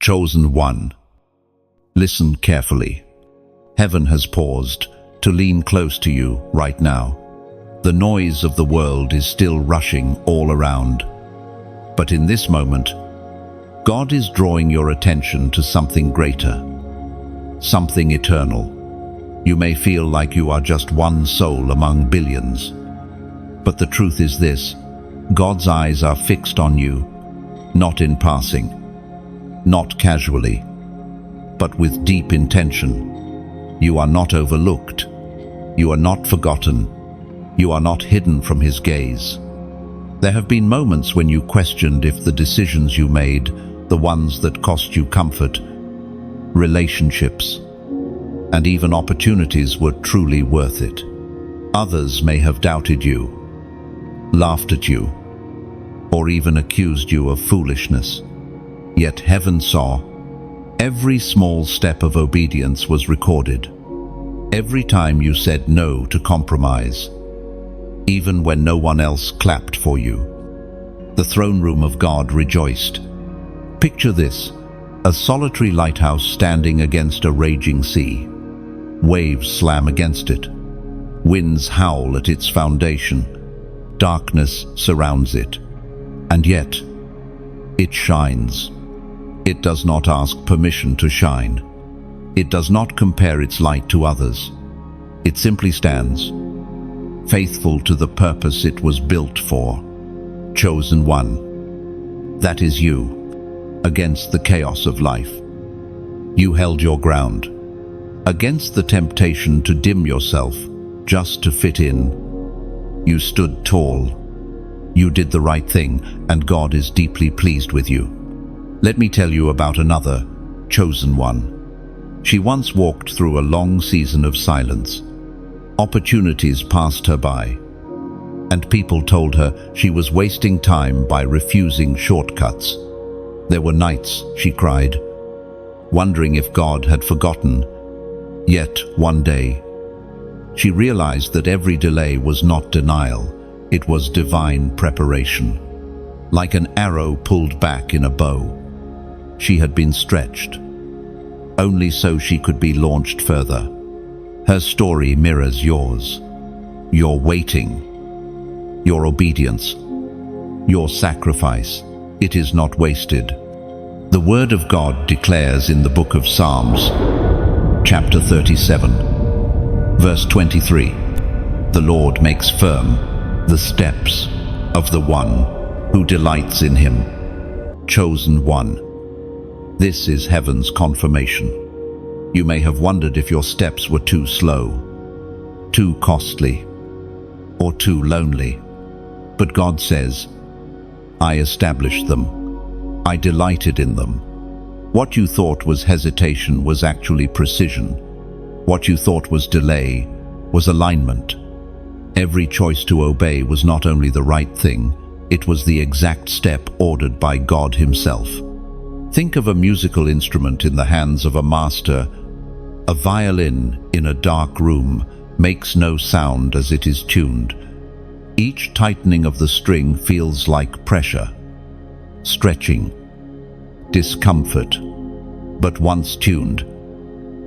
Chosen one. Listen carefully. Heaven has paused to lean close to you right now. The noise of the world is still rushing all around. But in this moment, God is drawing your attention to something greater, something eternal. You may feel like you are just one soul among billions. But the truth is this: God's eyes are fixed on you, not in passing, not casually, but with deep intention. You are not overlooked. You are not forgotten. You are not hidden from His gaze. There have been moments when you questioned if the decisions you made, the ones that cost you comfort, relationships, and even opportunities, were truly worth it. Others may have doubted you, laughed at you, or even accused you of foolishness. Yet heaven saw. Every small step of obedience was recorded. Every time you said no to compromise, even when no one else clapped for you. The throne room of God rejoiced. Picture this: a solitary lighthouse standing against a raging sea. Waves slam against it. Winds howl at its foundation. Darkness surrounds it. And yet, it shines. It does not ask permission to shine. It does not compare its light to others. It simply stands, faithful to the purpose it was built for. Chosen one. That is you, against the chaos of life. You held your ground, against the temptation to dim yourself just to fit in. You stood tall. You did the right thing, and God is deeply pleased with you. Let me tell you about another chosen one. She once walked through a long season of silence. Opportunities passed her by, and people told her she was wasting time by refusing shortcuts. There were nights she cried, wondering if God had forgotten. Yet one day, she realized that every delay was not denial, it was divine preparation. Like an arrow pulled back in a bow, she had been stretched, only so she could be launched further. Her story mirrors yours. Your waiting, your obedience, your sacrifice, it is not wasted. The Word of God declares in the book of Psalms, chapter 37, verse 23, "The Lord makes firm the steps of the one who delights in Him." Chosen one. This is heaven's confirmation. You may have wondered if your steps were too slow, too costly, or too lonely. But God says, "I established them. I delighted in them." What you thought was hesitation was actually precision. What you thought was delay was alignment. Every choice to obey was not only the right thing, it was the exact step ordered by God Himself. Think of a musical instrument in the hands of a master. A violin in a dark room makes no sound as it is tuned. Each tightening of the string feels like pressure, stretching, discomfort. But once tuned,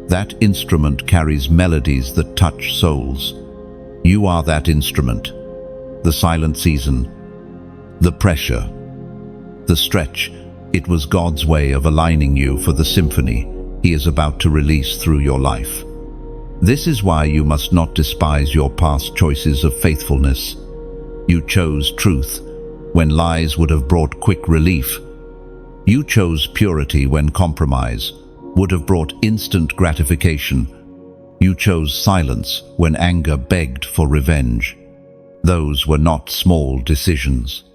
that instrument carries melodies that touch souls. You are that instrument. The silent season, the pressure, the stretch. It was God's way of aligning you for the symphony He is about to release through your life. This is why you must not despise your past choices of faithfulness. You chose truth when lies would have brought quick relief. You chose purity when compromise would have brought instant gratification. You chose silence when anger begged for revenge. Those were not small decisions.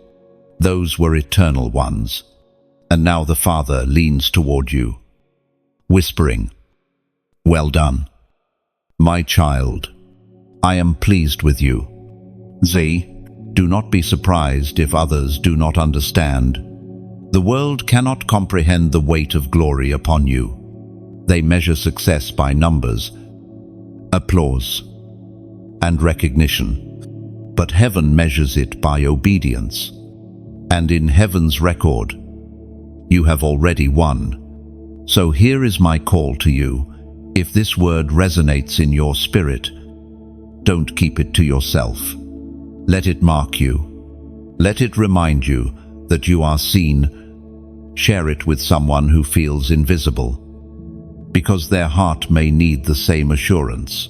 Those were eternal ones. And now the Father leans toward you, whispering, "Well done, my child. I am pleased with you." Do not be surprised if others do not understand. The world cannot comprehend the weight of glory upon you. They measure success by numbers, applause, and recognition. But heaven measures it by obedience. And in heaven's record, you have already won. So here is my call to you. If this word resonates in your spirit, don't keep it to yourself. Let it mark you. Let it remind you that you are seen. Share it with someone who feels invisible, because their heart may need the same assurance.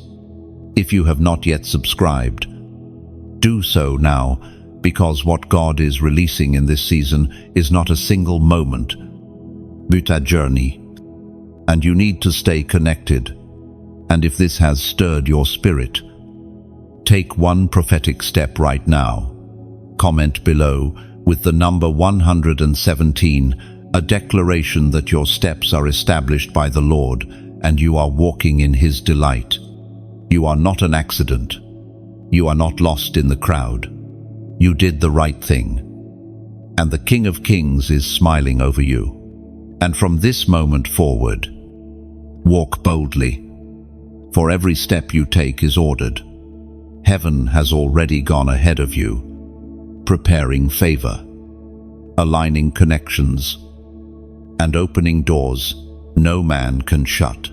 If you have not yet subscribed, do so now, because what God is releasing in this season is not a single moment, but a journey. And you need to stay connected. And if this has stirred your spirit, take one prophetic step right now. Comment below with the number 117, a declaration that your steps are established by the Lord and you are walking in His delight. You are not an accident. You are not lost in the crowd. You did the right thing. And the King of Kings is smiling over you. And from this moment forward, walk boldly, for every step you take is ordered. Heaven has already gone ahead of you, preparing favor, aligning connections, and opening doors no man can shut.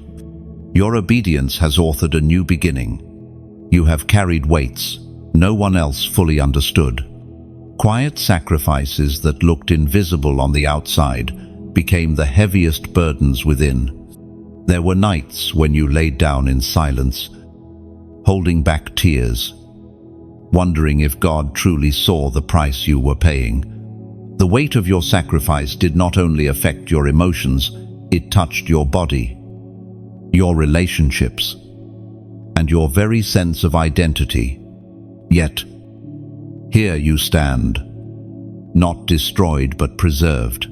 Your obedience has authored a new beginning. You have carried weights no one else fully understood. Quiet sacrifices that looked invisible on the outside became the heaviest burdens within. There were nights when you laid down in silence, holding back tears, wondering if God truly saw the price you were paying. The weight of your sacrifice did not only affect your emotions, it touched your body, your relationships, and your very sense of identity. Yet, here you stand, not destroyed but preserved,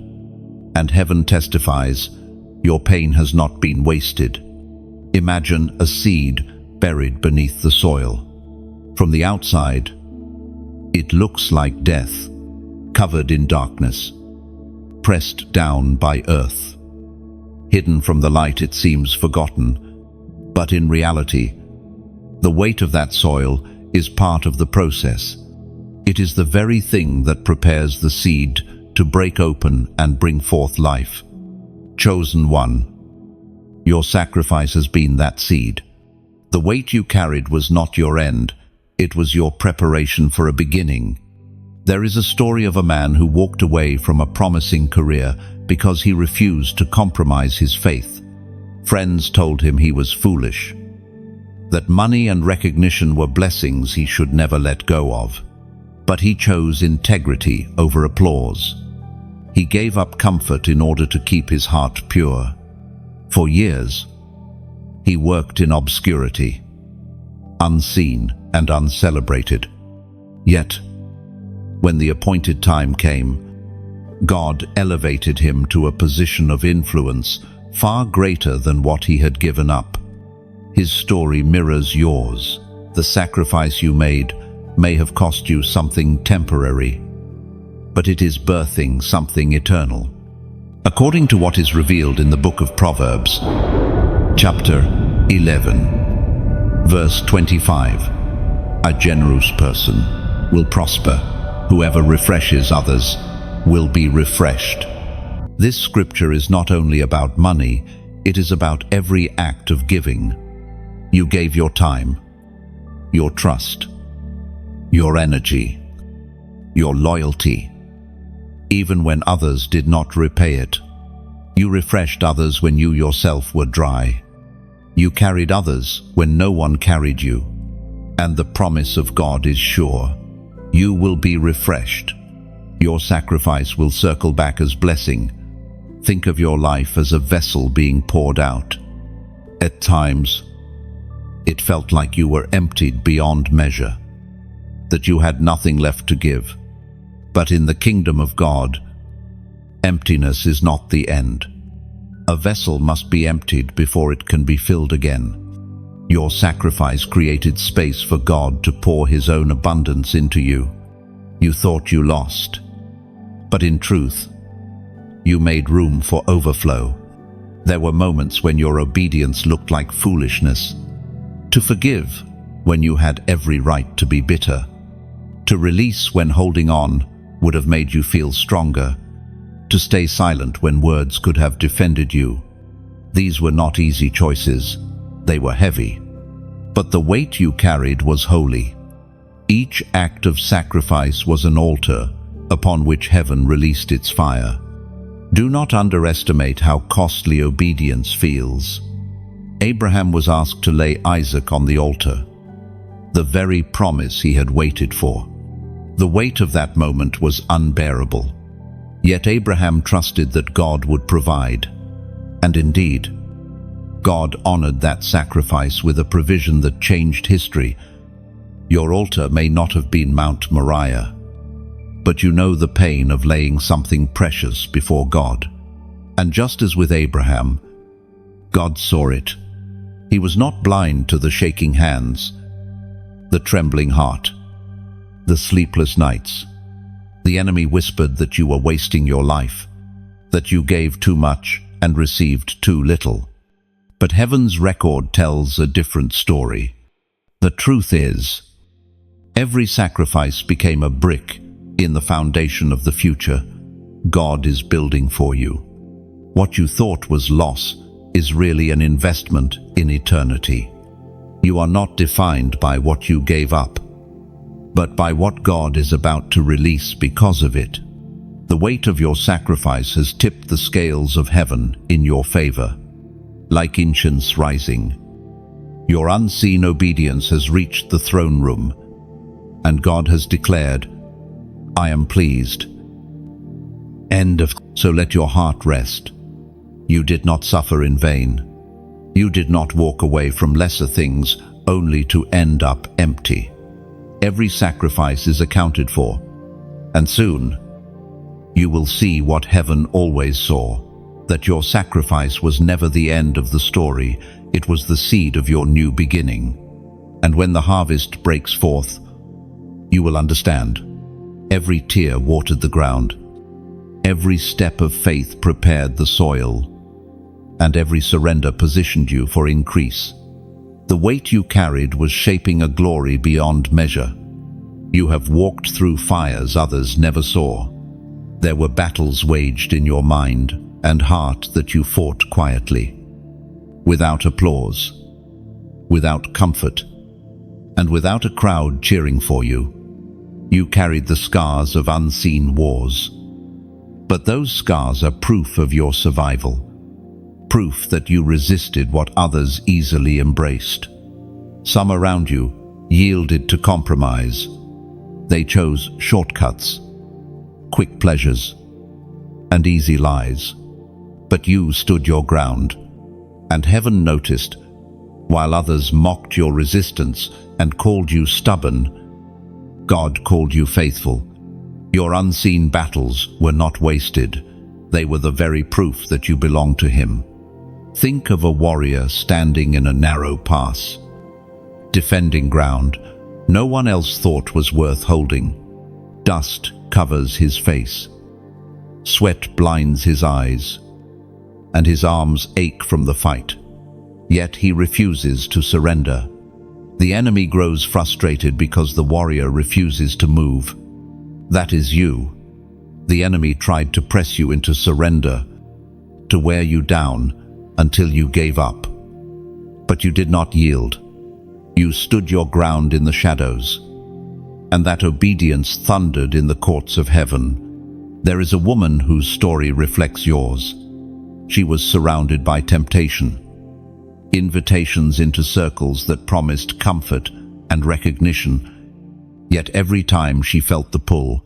and heaven testifies, your pain has not been wasted. Imagine a seed buried beneath the soil. From the outside, it looks like death, covered in darkness, pressed down by earth. Hidden from the light, it seems forgotten, but in reality, the weight of that soil is part of the process. It is the very thing that prepares the seed to break open and bring forth life. Chosen one, your sacrifice has been that seed. The weight you carried was not your end, it was your preparation for a beginning. There is a story of a man who walked away from a promising career because he refused to compromise his faith. Friends told him he was foolish, that money and recognition were blessings he should never let go of. But he chose integrity over applause. He gave up comfort in order to keep his heart pure. For years, he worked in obscurity, unseen and uncelebrated. Yet, when the appointed time came, God elevated him to a position of influence far greater than what he had given up. His story mirrors yours. The sacrifice you made may have cost you something temporary, but it is birthing something eternal. According to what is revealed in the book of Proverbs, chapter 11, verse 25, a generous person will prosper. Whoever refreshes others will be refreshed. This scripture is not only about money, it is about every act of giving. You gave your time, your trust, your energy, your loyalty, even when others did not repay it. You refreshed others when you yourself were dry. You carried others when no one carried you. And the promise of God is sure. You will be refreshed. Your sacrifice will circle back as blessing. Think of your life as a vessel being poured out. At times, it felt like you were emptied beyond measure, that you had nothing left to give. But in the kingdom of God, emptiness is not the end. A vessel must be emptied before it can be filled again. Your sacrifice created space for God to pour His own abundance into you. You thought you lost, but in truth, you made room for overflow. There were moments when your obedience looked like foolishness. To forgive when you had every right to be bitter. To release when holding on would have made you feel stronger. To stay silent when words could have defended you. These were not easy choices. They were heavy. But the weight you carried was holy. Each act of sacrifice was an altar upon which heaven released its fire. Do not underestimate how costly obedience feels. Abraham was asked to lay Isaac on the altar, the very promise he had waited for. The weight of that moment was unbearable. Yet Abraham trusted that God would provide. And indeed, God honored that sacrifice with a provision that changed history. Your altar may not have been Mount Moriah, but you know the pain of laying something precious before God. And just as with Abraham, God saw it. He was not blind to the shaking hands, the trembling heart, the sleepless nights. The enemy whispered that you were wasting your life, that you gave too much and received too little. But heaven's record tells a different story. The truth is, every sacrifice became a brick in the foundation of the future God is building for you. What you thought was loss is really an investment in eternity. You are not defined by what you gave up, but by what God is about to release because of it. The weight of your sacrifice has tipped the scales of heaven in your favor. Like incense rising, your unseen obedience has reached the throne room, and God has declared, "I am pleased." So let your heart rest. You did not suffer in vain. You did not walk away from lesser things only to end up empty. Every sacrifice is accounted for, and soon you will see what heaven always saw, that your sacrifice was never the end of the story, it was the seed of your new beginning. And when the harvest breaks forth, you will understand. Every tear watered the ground, every step of faith prepared the soil, and every surrender positioned you for increase. The weight you carried was shaping a glory beyond measure. You have walked through fires others never saw. There were battles waged in your mind and heart that you fought quietly, without applause, without comfort, and without a crowd cheering for you. You carried the scars of unseen wars. But those scars are proof of your survival, proof that you resisted what others easily embraced. Some around you yielded to compromise. They chose shortcuts, quick pleasures, and easy lies. But you stood your ground, and heaven noticed. While others mocked your resistance and called you stubborn, God called you faithful. Your unseen battles were not wasted. They were the very proof that you belong to Him. Think of a warrior standing in a narrow pass, defending ground no one else thought was worth holding. Dust covers his face, sweat blinds his eyes, and his arms ache from the fight. Yet he refuses to surrender. The enemy grows frustrated because the warrior refuses to move. That is you. The enemy tried to press you into surrender, to wear you down until you gave up. But you did not yield. You stood your ground in the shadows, and that obedience thundered in the courts of heaven. There is a woman whose story reflects yours. She was surrounded by temptation, invitations into circles that promised comfort and recognition. Yet every time she felt the pull,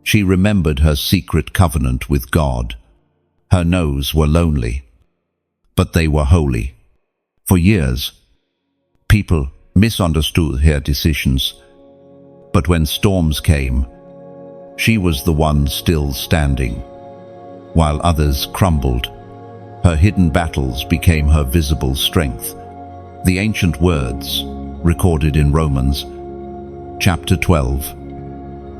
she remembered her secret covenant with God. Her no's were lonely, but they were holy. For years, people misunderstood her decisions, but when storms came, she was the one still standing. While others crumbled, her hidden battles became her visible strength. The ancient words, recorded in Romans, chapter 12,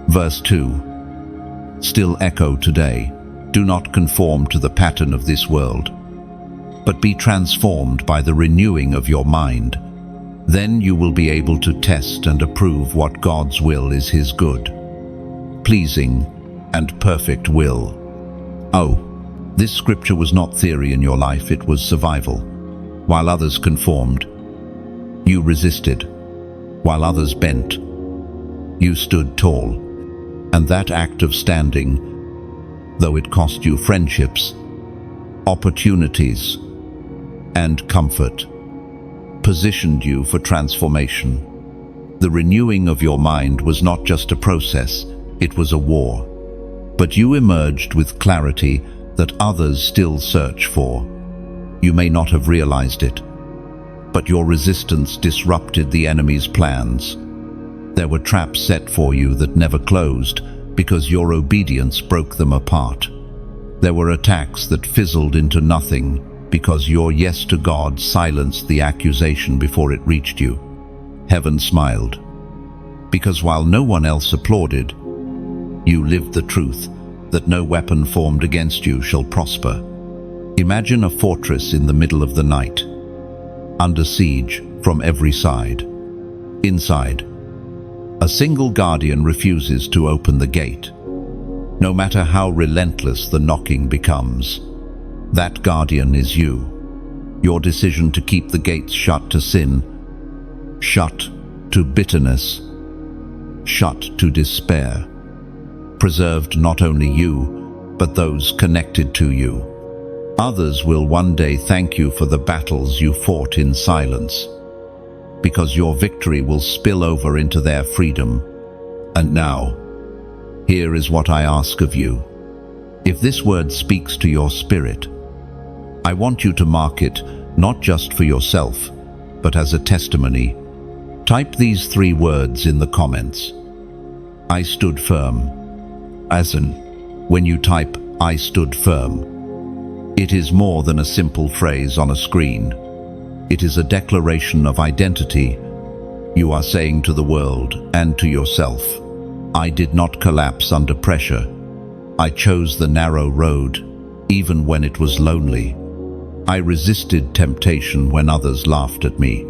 verse 2, still echo today. Do not conform to the pattern of this world, but be transformed by the renewing of your mind. Then you will be able to test and approve what God's will is, His good, pleasing, and perfect will. Oh, This scripture was not theory in your life, it was survival. While others conformed, you resisted. While others bent, you stood tall. And that act of standing, though it cost you friendships, opportunities, and comfort, positioned you for transformation. The renewing of your mind was not just a process, it was a war. But you emerged with clarity that others still search for. You may not have realized it, but your resistance disrupted the enemy's plans. There were traps set for you that never closed because your obedience broke them apart. There were attacks that fizzled into nothing because your yes to God silenced the accusation before it reached you. Heaven smiled, because while no one else applauded, you lived the truth that no weapon formed against you shall prosper. Imagine a fortress in the middle of the night, under siege from every side. Inside, a single guardian refuses to open the gate, no matter how relentless the knocking becomes. That guardian is you. Your decision to keep the gates shut to sin, shut to bitterness, shut to despair, preserved not only you, but those connected to you. Others will one day thank you for the battles you fought in silence, because your victory will spill over into their freedom. And now, here is what I ask of you. If this word speaks to your spirit, I want you to mark it not just for yourself, but as a testimony. Type these 3 words in the comments. I stood firm. As in, when you type, I stood firm, it is more than a simple phrase on a screen. It is a declaration of identity. You are saying to the world and to yourself, I did not collapse under pressure. I chose the narrow road, even when it was lonely. I resisted temptation when others laughed at me.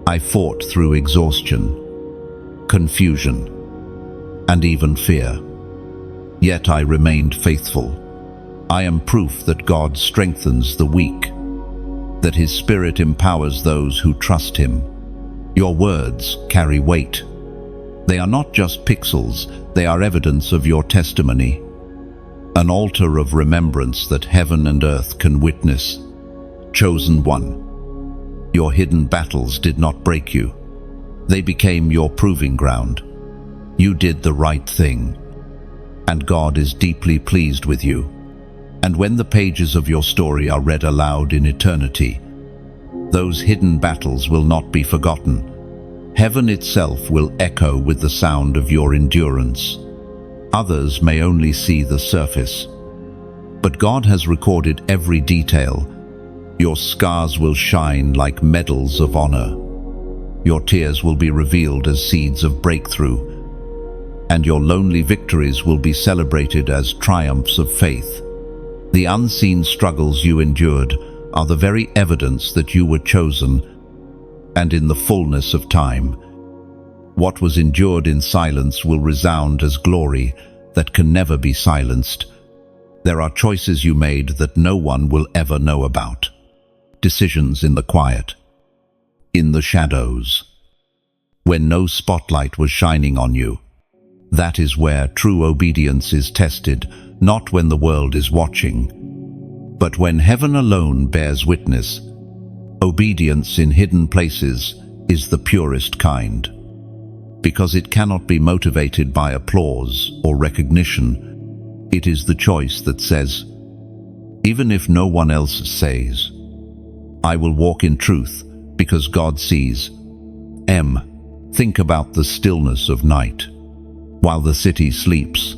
I fought through exhaustion, confusion, and even fear. Yet I remained faithful. I am proof that God strengthens the weak, that His Spirit empowers those who trust Him. Your words carry weight. They are not just pixels, they are evidence of your testimony, an altar of remembrance that heaven and earth can witness. Chosen one, your hidden battles did not break you. They became your proving ground. You did the right thing, and God is deeply pleased with you. And when the pages of your story are read aloud in eternity, those hidden battles will not be forgotten. Heaven itself will echo with the sound of your endurance. Others may only see the surface, but God has recorded every detail. Your scars will shine like medals of honor. Your tears will be revealed as seeds of breakthrough, and your lonely victories will be celebrated as triumphs of faith. The unseen struggles you endured are the very evidence that you were chosen, and in the fullness of time, what was endured in silence will resound as glory that can never be silenced. There are choices you made that no one will ever know about. Decisions in the quiet, in the shadows, when no spotlight was shining on you. That is where true obedience is tested, not when the world is watching, but when heaven alone bears witness. Obedience in hidden places is the purest kind, because it cannot be motivated by applause or recognition. It is the choice that says, even if no one else says, I will walk in truth because God sees. Think about the stillness of night. While the city sleeps,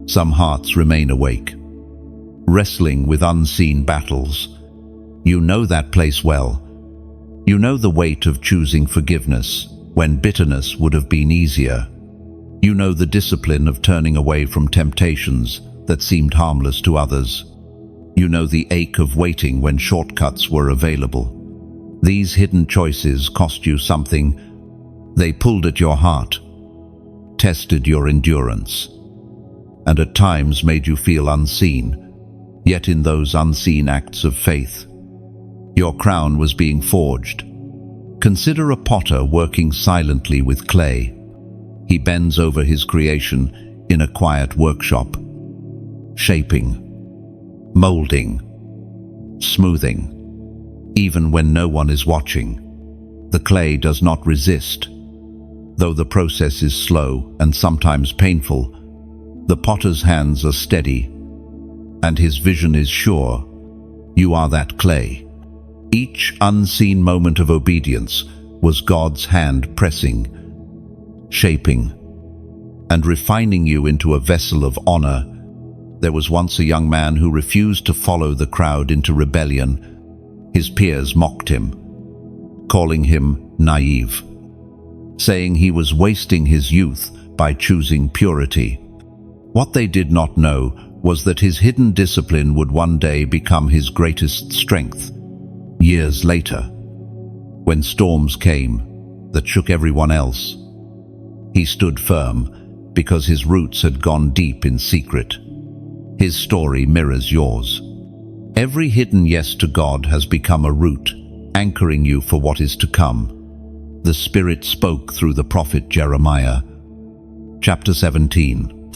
some hearts remain awake, wrestling with unseen battles. You know that place well. You know the weight of choosing forgiveness when bitterness would have been easier. You know the discipline of turning away from temptations that seemed harmless to others. You know the ache of waiting when shortcuts were available. These hidden choices cost you something. They pulled at your heart, tested your endurance, and at times made you feel unseen. Yet in those unseen acts of faith, your crown was being forged. Consider a potter working silently with clay. He bends over his creation in a quiet workshop, shaping, molding, smoothing. Even when no one is watching, the clay does not resist. Though the process is slow and sometimes painful, the potter's hands are steady, and his vision is sure. You are that clay. Each unseen moment of obedience was God's hand pressing, shaping, and refining you into a vessel of honor. There was once a young man who refused to follow the crowd into rebellion. His peers mocked him, calling him naive, saying he was wasting his youth by choosing purity. What they did not know was that his hidden discipline would one day become his greatest strength. Years later, when storms came that shook everyone else, he stood firm because his roots had gone deep in secret. His story mirrors yours. Every hidden yes to God has become a root, anchoring you for what is to come. The Spirit spoke through the prophet Jeremiah. Chapter 17,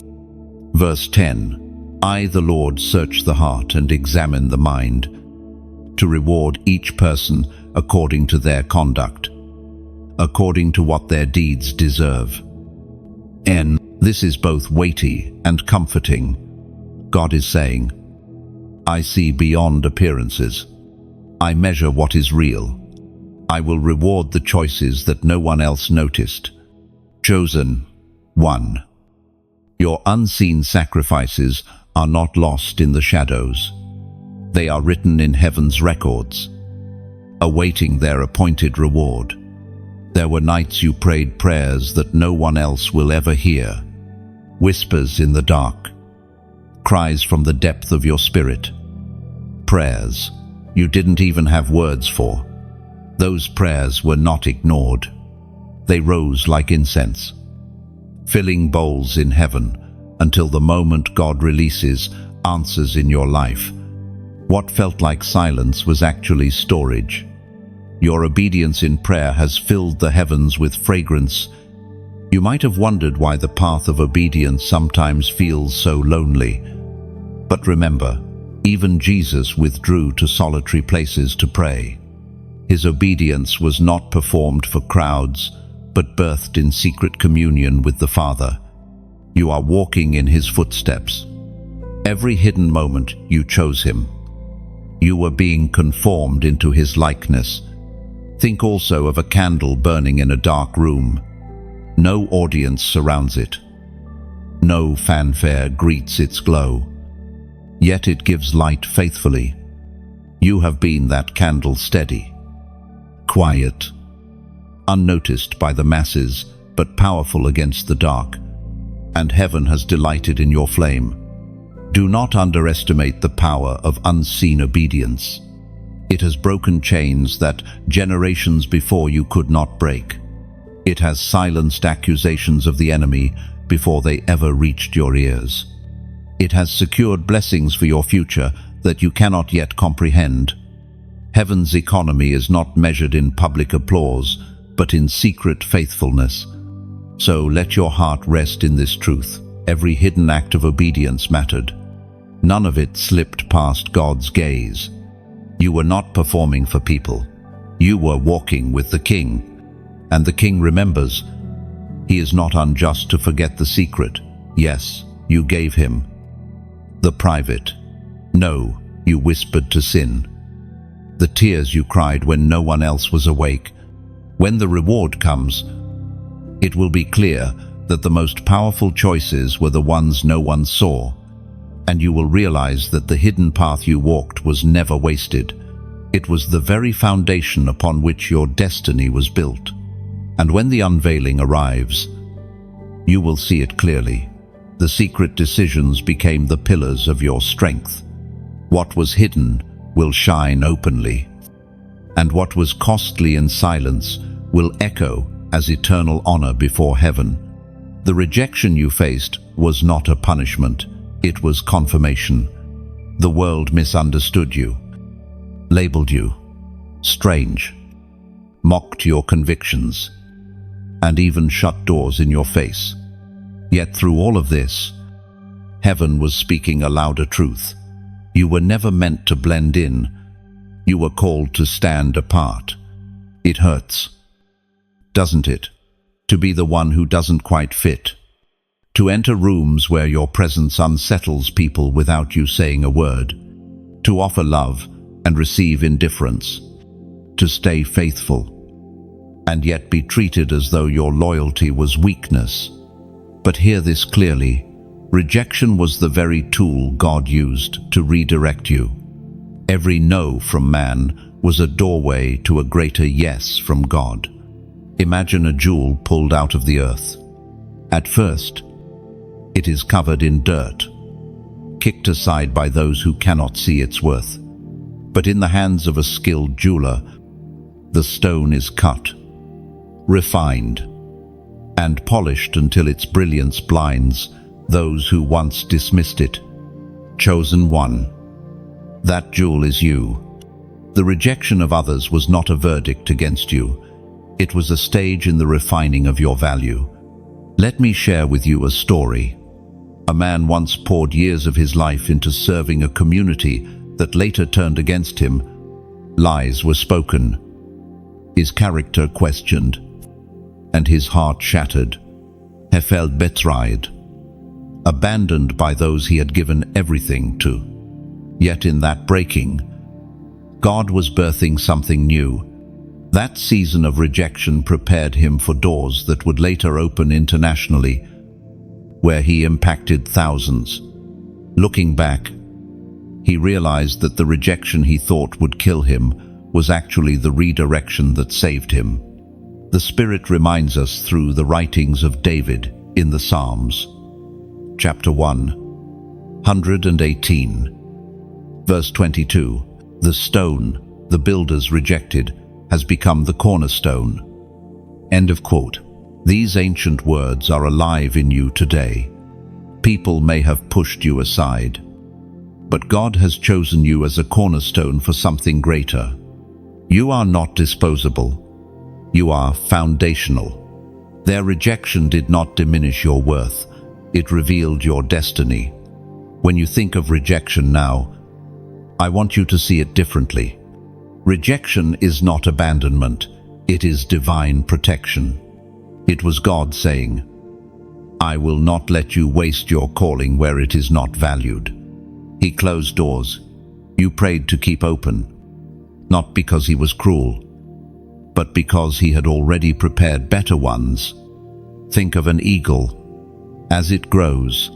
verse 10. I, the Lord, search the heart and examine the mind, to reward each person according to their conduct, according to what their deeds deserve. This is both weighty and comforting. God is saying, I see beyond appearances. I measure what is real. I will reward the choices that no one else noticed. Chosen 1. Your unseen sacrifices are not lost in the shadows. They are written in heaven's records, awaiting their appointed reward. There were nights you prayed prayers that no one else will ever hear, whispers in the dark, cries from the depth of your spirit, prayers you didn't even have words for. Those prayers were not ignored. They rose like incense, filling bowls in heaven until the moment God releases answers in your life. What felt like silence was actually storage. Your obedience in prayer has filled the heavens with fragrance. You might have wondered why the path of obedience sometimes feels so lonely. But remember, even Jesus withdrew to solitary places to pray. His obedience was not performed for crowds, but birthed in secret communion with the Father. You are walking in His footsteps. Every hidden moment you chose Him. You were being conformed into His likeness. Think also of a candle burning in a dark room. No audience surrounds it. No fanfare greets its glow. Yet it gives light faithfully. You have been that candle, steady, quiet, unnoticed by the masses, but powerful against the dark, and heaven has delighted in your flame. Do not underestimate the power of unseen obedience. It has broken chains that generations before you could not break. It has silenced accusations of the enemy before they ever reached your ears. It has secured blessings for your future that you cannot yet comprehend. Heaven's economy is not measured in public applause, but in secret faithfulness. So let your heart rest in this truth. Every hidden act of obedience mattered. None of it slipped past God's gaze. You were not performing for people. You were walking with the King. And the King remembers. He is not unjust to forget the secret. Yes, you gave Him the private. No, you whispered to sin. The tears you cried when no one else was awake. When the reward comes, it will be clear that the most powerful choices were the ones no one saw, and you will realize that the hidden path you walked was never wasted. It was the very foundation upon which your destiny was built. And when the unveiling arrives, you will see it clearly. The secret decisions became the pillars of your strength. What was hidden will shine openly, and what was costly in silence will echo as eternal honor before heaven. The rejection you faced was not a punishment, it was confirmation. The world misunderstood you, labeled you strange, mocked your convictions, and even shut doors in your face. Yet through all of this, heaven was speaking a louder truth. You were never meant to blend in. You were called to stand apart. It hurts, doesn't it, to be the one who doesn't quite fit? To enter rooms where your presence unsettles people without you saying a word. To offer love and receive indifference. To stay faithful and yet be treated as though your loyalty was weakness. But hear this clearly. Rejection was the very tool God used to redirect you. Every no from man was a doorway to a greater yes from God. Imagine a jewel pulled out of the earth. At first, it is covered in dirt, kicked aside by those who cannot see its worth. But in the hands of a skilled jeweler, the stone is cut, refined, and polished until its brilliance blinds those who once dismissed it. Chosen one. That jewel is you. The rejection of others was not a verdict against you. It was a stage in the refining of your value. Let me share with you a story. A man once poured years of his life into serving a community that later turned against him. Lies were spoken, his character questioned, and his heart shattered. He felt betrayed, abandoned by those he had given everything to. Yet in that breaking, God was birthing something new. That season of rejection prepared him for doors that would later open internationally, where he impacted thousands. Looking back, he realized that the rejection he thought would kill him was actually the redirection that saved him. The Spirit reminds us through the writings of David in the Psalms. Chapter 118, verse 22. The stone the builders rejected has become the cornerstone. End of quote. These ancient words are alive in you today. People may have pushed you aside, but God has chosen you as a cornerstone for something greater. You are not disposable. You are foundational. Their rejection did not diminish your worth. It revealed your destiny. When you think of rejection now, I want you to see it differently. Rejection is not abandonment. It is divine protection. It was God saying, I will not let you waste your calling where it is not valued. He closed doors you prayed to keep open, not because he was cruel, but because he had already prepared better ones. Think of an eagle. As it grows,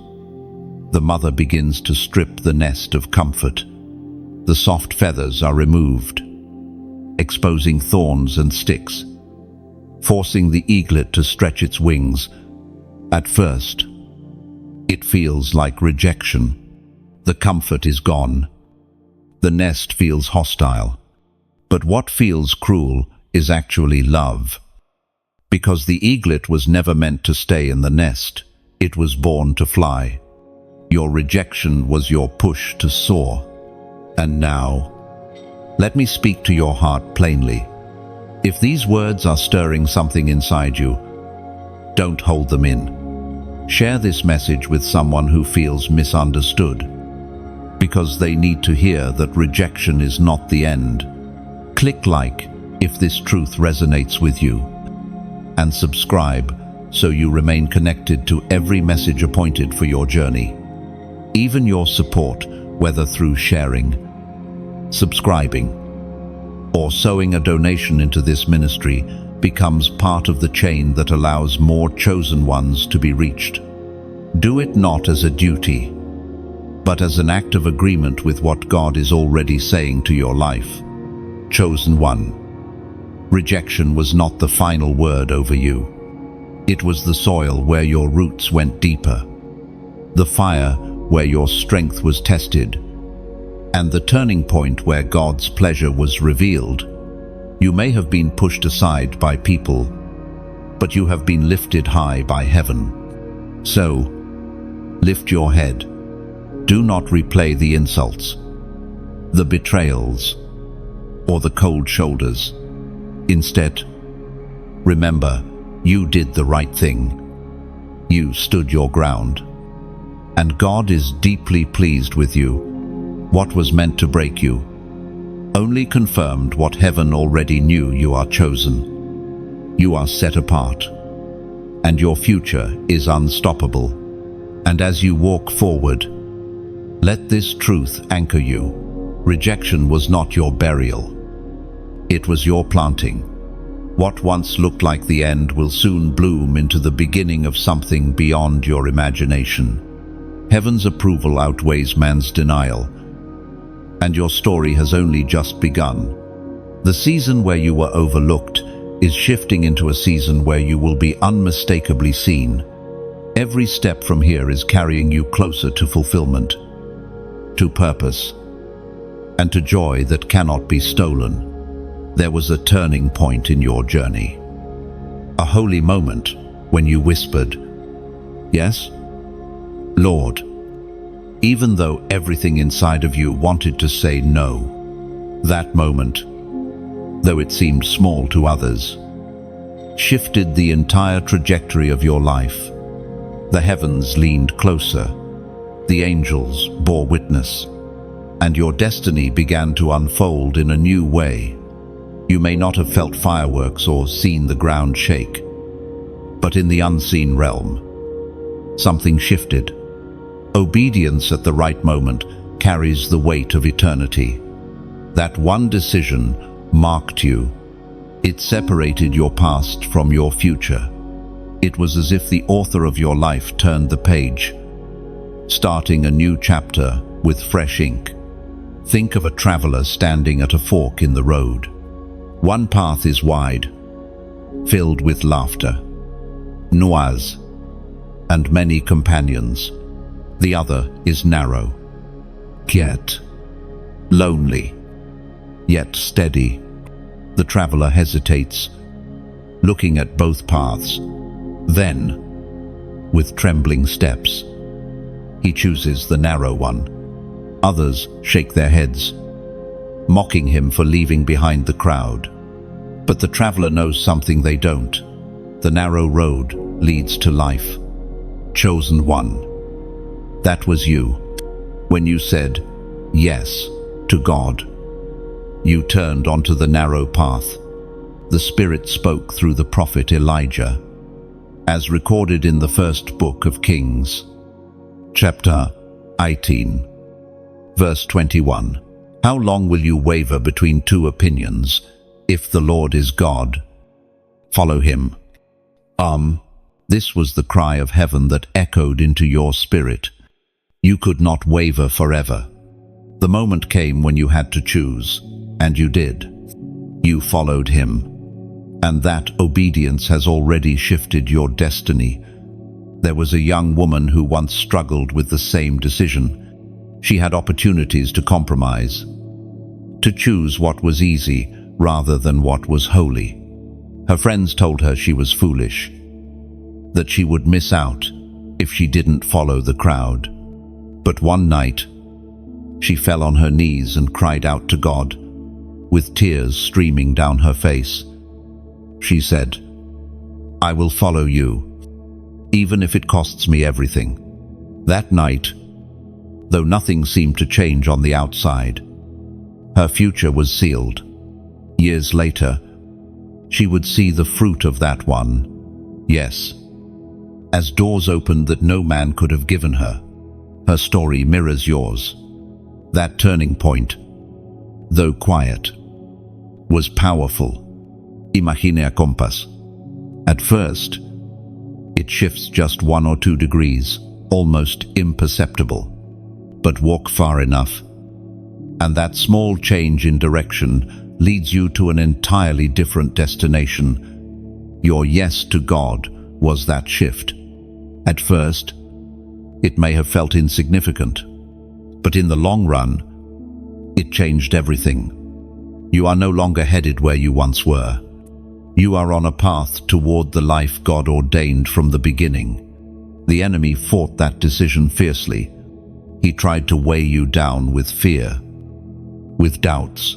the mother begins to strip the nest of comfort. The soft feathers are removed, exposing thorns and sticks, forcing the eaglet to stretch its wings. At first, it feels like rejection. The comfort is gone. The nest feels hostile. But what feels cruel is actually love. Because the eaglet was never meant to stay in the nest. It was born to fly. Your rejection was your push to soar. And now, let me speak to your heart plainly. If these words are stirring something inside you, don't hold them in. Share this message with someone who feels misunderstood, because they need to hear that rejection is not the end. Click like if this truth resonates with you, and subscribe so you remain connected to every message appointed for your journey. Even your support, whether through sharing, subscribing, or sowing a donation into this ministry, becomes part of the chain that allows more chosen ones to be reached. Do it not as a duty, but as an act of agreement with what God is already saying to your life. Chosen one. Rejection was not the final word over you. It was the soil where your roots went deeper, the fire where your strength was tested, and the turning point where God's pleasure was revealed. You may have been pushed aside by people, but you have been lifted high by heaven. So, lift your head, Do not replay the insults, the betrayals, or the cold shoulders. Instead, remember, you did the right thing. You stood your ground. And God is deeply pleased with you. What was meant to break you only confirmed what heaven already knew. You are chosen. You are set apart. And your future is unstoppable. And as you walk forward, let this truth anchor you. Rejection was not your burial. It was your planting. What once looked like the end will soon bloom into the beginning of something beyond your imagination. Heaven's approval outweighs man's denial, and your story has only just begun. The season where you were overlooked is shifting into a season where you will be unmistakably seen. Every step from here is carrying you closer to fulfillment, to purpose, and to joy that cannot be stolen. There was a turning point in your journey, a holy moment when you whispered, "Yes, Lord," even though everything inside of you wanted to say no. That moment, though it seemed small to others, shifted the entire trajectory of your life. The heavens leaned closer, the angels bore witness, and your destiny began to unfold in a new way. You may not have felt fireworks or seen the ground shake, but in the unseen realm, something shifted. Obedience at the right moment carries the weight of eternity. That one decision marked you. It separated your past from your future. It was as if the author of your life turned the page, starting a new chapter with fresh ink. Think of a traveler standing at a fork in the road. One path is wide, filled with laughter, noise, and many companions. The other is narrow, quiet, lonely, yet steady. The traveler hesitates, looking at both paths. Then, with trembling steps, he chooses the narrow one. Others shake their heads, mocking him for leaving behind the crowd. But the traveler knows something they don't. The narrow road leads to life. Chosen one. That was you. When you said yes to God, you turned onto the narrow path. The Spirit spoke through the prophet Elijah, as recorded in the first book of Kings, chapter 18, verse 21. How long will you waver between two opinions? If the Lord is God, follow him. This was the cry of heaven that echoed into your spirit. You could not waver forever. The moment came when you had to choose, and you did. You followed him, and that obedience has already shifted your destiny. There was a young woman who once struggled with the same decision. She had opportunities to compromise, to choose what was easy rather than what was holy. Her friends told her she was foolish, that she would miss out if she didn't follow the crowd. But one night, she fell on her knees and cried out to God, with tears streaming down her face. She said, "I will follow you, even if it costs me everything." That night, though nothing seemed to change on the outside, her future was sealed. Years later, she would see the fruit of that one. Yes, as doors opened that no man could have given her. Her story mirrors yours. That turning point, though quiet, was powerful. Imagine a compass. At first, it shifts just 1 or 2 degrees, almost imperceptible. But walk far enough, and that small change in direction leads you to an entirely different destination. Your yes to God was that shift. At first, it may have felt insignificant, but in the long run, it changed everything. You are no longer headed where you once were. You are on a path toward the life God ordained from the beginning. The enemy fought that decision fiercely, He tried to weigh you down with fear, with doubts,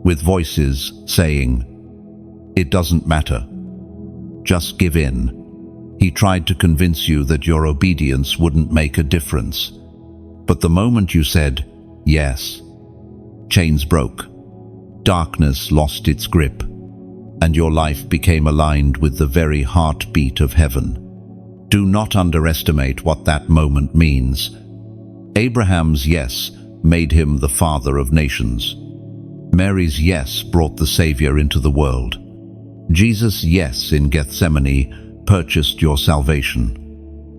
with voices saying, "It doesn't matter. Just give in." He tried to convince you that your obedience wouldn't make a difference. But the moment you said, "Yes," chains broke, darkness lost its grip, and your life became aligned with the very heartbeat of heaven. Do not underestimate what that moment means. Abraham's yes made him the father of nations. Mary's yes brought the Savior into the world. Jesus' yes in Gethsemane purchased your salvation.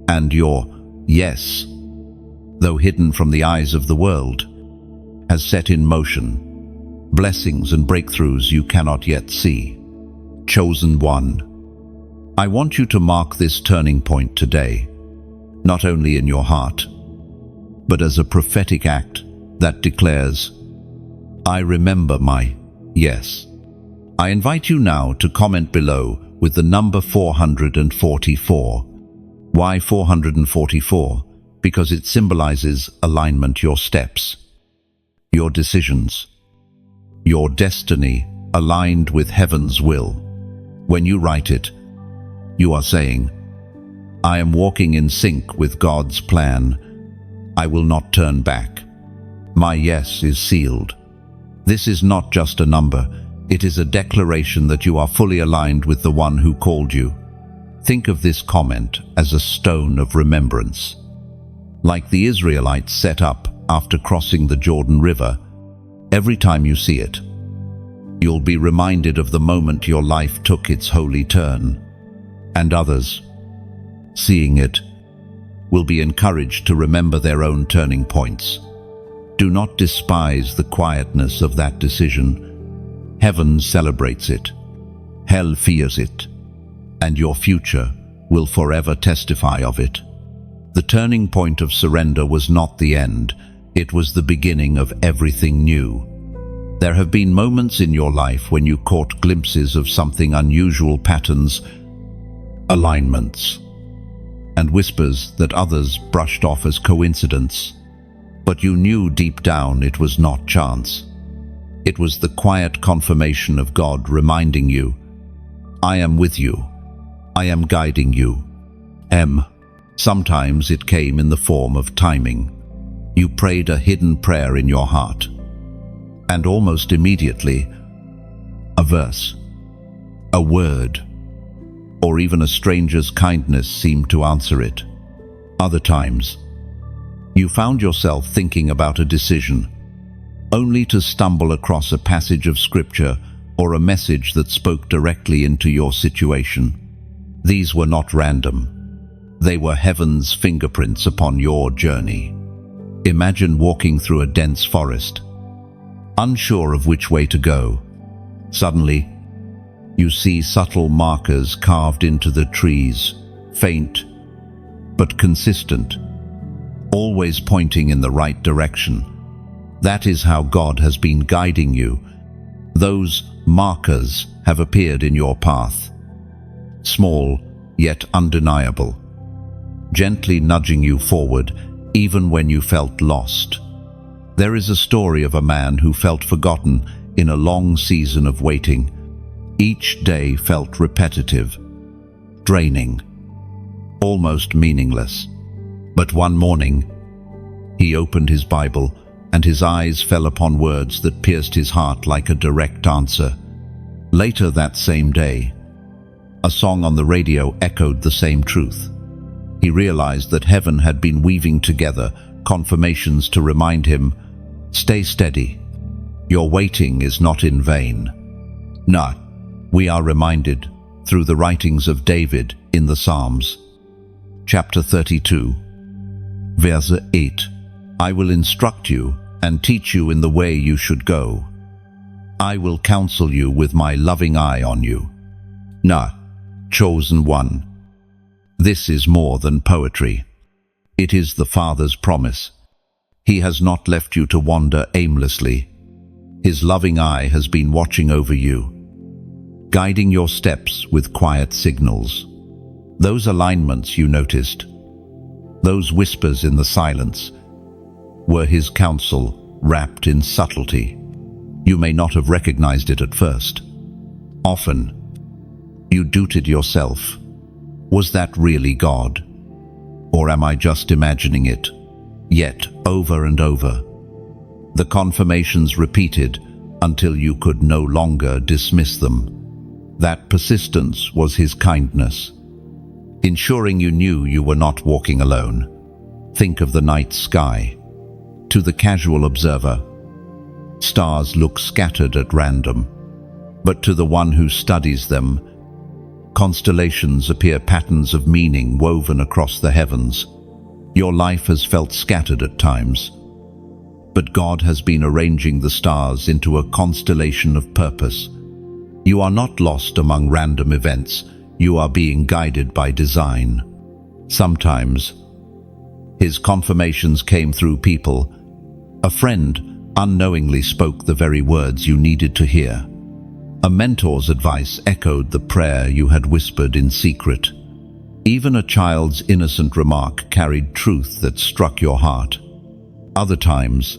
And your yes, though hidden from the eyes of the world, has set in motion blessings and breakthroughs you cannot yet see. Chosen one. I want you to mark this turning point today, not only in your heart, but as a prophetic act that declares, "I remember my yes." I invite you now to comment below with the number 444. Why 444? Because it symbolizes alignment, your steps, your decisions, your destiny aligned with heaven's will. When you write it, you are saying, "I am walking in sync with God's plan. I will not turn back. My yes is sealed." This is not just a number, it is a declaration that you are fully aligned with the one who called you. Think of this comment as a stone of remembrance. Like the Israelites set up after crossing the Jordan River, every time you see it, you'll be reminded of the moment your life took its holy turn. And others, seeing it, will be encouraged to remember their own turning points. Do not despise the quietness of that decision. Heaven celebrates it, hell fears it, and your future will forever testify of it. The turning point of surrender was not the end, it was the beginning of everything new. There have been moments in your life when you caught glimpses of something unusual, patterns, alignments, and whispers that others brushed off as coincidence. But you knew deep down it was not chance. It was the quiet confirmation of God reminding you, "I am with you. I am guiding you." Sometimes it came in the form of timing. You prayed a hidden prayer in your heart, and almost immediately, a verse, a word, or even a stranger's kindness seemed to answer it. Other times, you found yourself thinking about a decision, only to stumble across a passage of scripture or a message that spoke directly into your situation. These were not random. They were heaven's fingerprints upon your journey. Imagine walking through a dense forest, unsure of which way to go. Suddenly, you see subtle markers carved into the trees, faint but consistent, always pointing in the right direction. That is how God has been guiding you. Those markers have appeared in your path, small yet undeniable, gently nudging you forward even when you felt lost. There is a story of a man who felt forgotten in a long season of waiting. Each day felt repetitive, draining, almost meaningless. But one morning, he opened his Bible and his eyes fell upon words that pierced his heart like a direct answer. Later that same day, a song on the radio echoed the same truth. He realized that heaven had been weaving together confirmations to remind him, "Stay steady. Your waiting is not in vain." No, we are reminded through the writings of David in the Psalms. Chapter 32, verse 8, "I will instruct you and teach you in the way you should go. I will counsel you with my loving eye on you." No, chosen one. This is more than poetry. It is the Father's promise. He has not left you to wander aimlessly. His loving eye has been watching over you, guiding your steps with quiet signals. Those alignments you noticed, those whispers in the silence, were his counsel wrapped in subtlety. You may not have recognized it at first. Often, you doubted yourself. Was that really God? Or am I just imagining it? Yet, over and over, the confirmations repeated until you could no longer dismiss them. That persistence was his kindness, ensuring you knew you were not walking alone. Think of the night sky. To the casual observer, stars look scattered at random, but to the one who studies them, constellations appear patterns of meaning woven across the heavens. Your life has felt scattered at times, but God has been arranging the stars into a constellation of purpose. You are not lost among random events. You are being guided by design. Sometimes, his confirmations came through people. A friend unknowingly spoke the very words you needed to hear. A mentor's advice echoed the prayer you had whispered in secret. Even a child's innocent remark carried truth that struck your heart. Other times,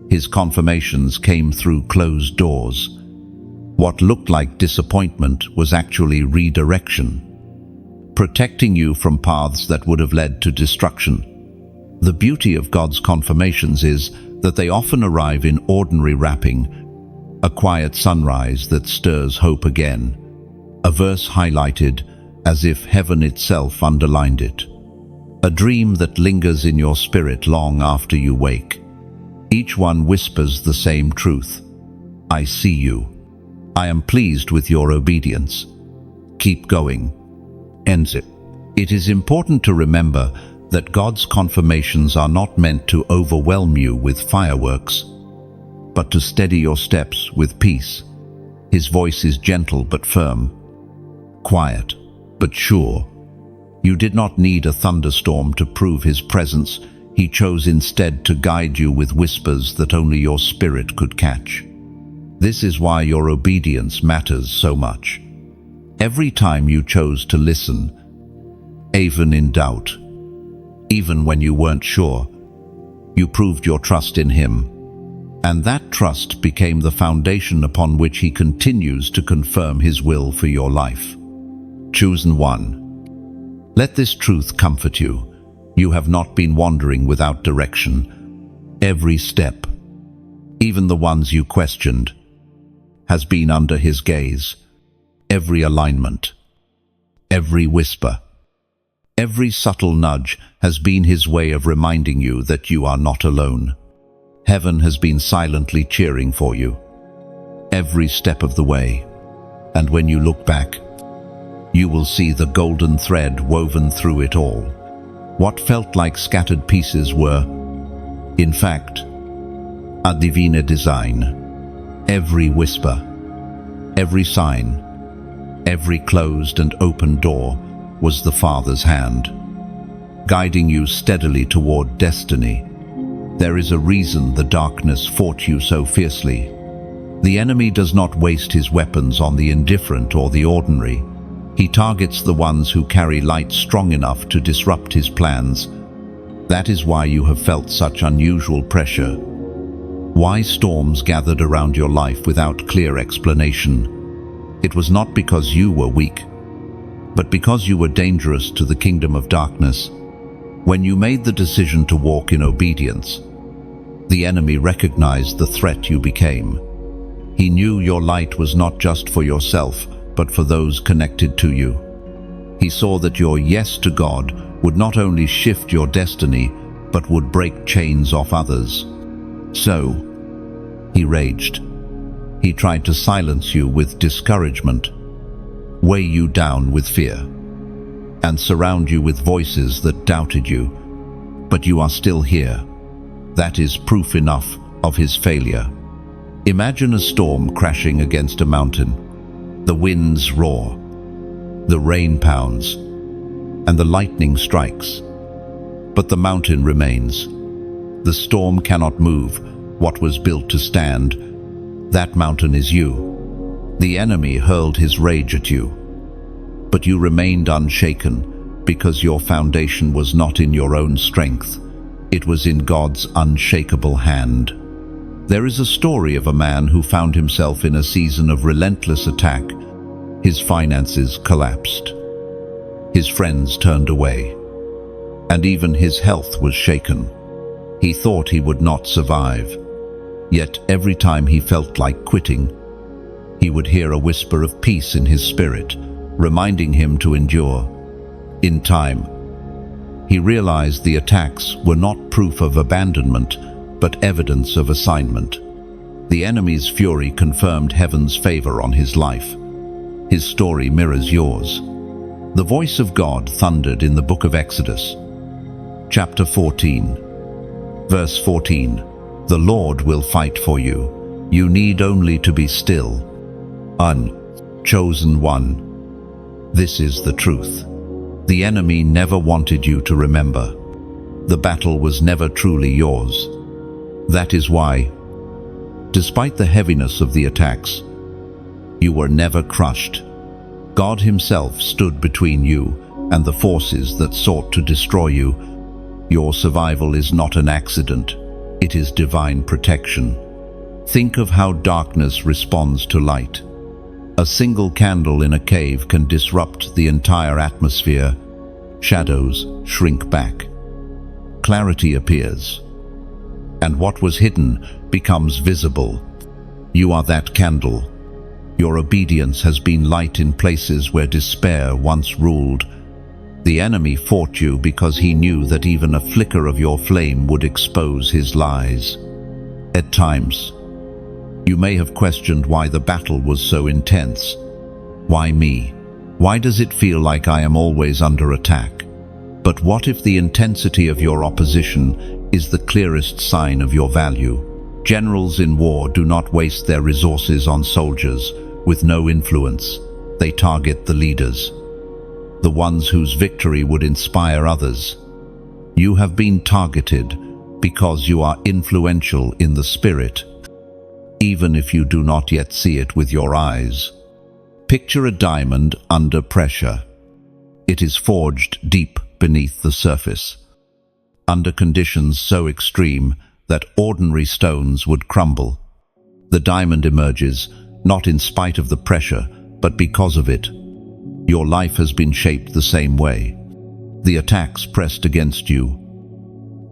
his confirmations came through closed doors. What looked like disappointment was actually redirection, protecting you from paths that would have led to destruction. The beauty of God's confirmations is that they often arrive in ordinary wrapping, a quiet sunrise that stirs hope again, a verse highlighted as if heaven itself underlined it, a dream that lingers in your spirit long after you wake. Each one whispers the same truth. I see you. I am pleased with your obedience. Keep going. Ends it. It is important to remember that God's confirmations are not meant to overwhelm you with fireworks, but to steady your steps with peace. His voice is gentle but firm, quiet but sure. You did not need a thunderstorm to prove his presence. He chose instead to guide you with whispers that only your spirit could catch. This is why your obedience matters so much. Every time you chose to listen, even in doubt, even when you weren't sure, you proved your trust in him. And that trust became the foundation upon which he continues to confirm his will for your life. Chosen one. Let this truth comfort you. You have not been wandering without direction. Every step, even the ones you questioned, has been under his gaze. Every alignment, every whisper, every subtle nudge has been his way of reminding you that you are not alone. Heaven has been silently cheering for you, every step of the way. And when you look back, you will see the golden thread woven through it all. What felt like scattered pieces were, in fact, a divine design. Every whisper, every sign, every closed and open door was the Father's hand, guiding you steadily toward destiny. There is a reason the darkness fought you so fiercely. The enemy does not waste his weapons on the indifferent or the ordinary. He targets the ones who carry light strong enough to disrupt his plans. That is why you have felt such unusual pressure. Why storms gathered around your life without clear explanation. It was not because you were weak, but because you were dangerous to the kingdom of darkness. When you made the decision to walk in obedience, the enemy recognized the threat you became. He knew your light was not just for yourself, but for those connected to you. He saw that your yes to God would not only shift your destiny, but would break chains off others. So, he raged. He tried to silence you with discouragement, weigh you down with fear, and surround you with voices that doubted you. But you are still here. That is proof enough of his failure. Imagine a storm crashing against a mountain. The winds roar, the rain pounds, and the lightning strikes. But the mountain remains. The storm cannot move what was built to stand. That mountain is you. The enemy hurled his rage at you, but you remained unshaken because your foundation was not in your own strength. It was in God's unshakable hand. There is a story of a man who found himself in a season of relentless attack. His finances collapsed. His friends turned away. And even his health was shaken. He thought he would not survive. Yet every time he felt like quitting, he would hear a whisper of peace in his spirit, reminding him to endure. In time, he realized the attacks were not proof of abandonment, but evidence of assignment. The enemy's fury confirmed heaven's favor on his life. His story mirrors yours. The voice of God thundered in the book of Exodus, chapter 14, verse 14. The Lord will fight for you. You need only to be still. Chosen one. This is the truth. The enemy never wanted you to remember. The battle was never truly yours. That is why, despite the heaviness of the attacks, you were never crushed. God Himself stood between you and the forces that sought to destroy you. Your survival is not an accident. It is divine protection. Think of how darkness responds to light. A single candle in a cave can disrupt the entire atmosphere. Shadows shrink back. Clarity appears. And what was hidden becomes visible. You are that candle. Your obedience has been light in places where despair once ruled. The enemy fought you because he knew that even a flicker of your flame would expose his lies. At times, you may have questioned why the battle was so intense. Why me? Why does it feel like I am always under attack? But what if the intensity of your opposition is the clearest sign of your value? Generals in war do not waste their resources on soldiers with no influence. They target the leaders, the ones whose victory would inspire others. You have been targeted because you are influential in the spirit, even if you do not yet see it with your eyes. Picture a diamond under pressure. It is forged deep beneath the surface, under conditions so extreme that ordinary stones would crumble. The diamond emerges, not in spite of the pressure, but because of it. Your life has been shaped the same way. The attacks pressed against you,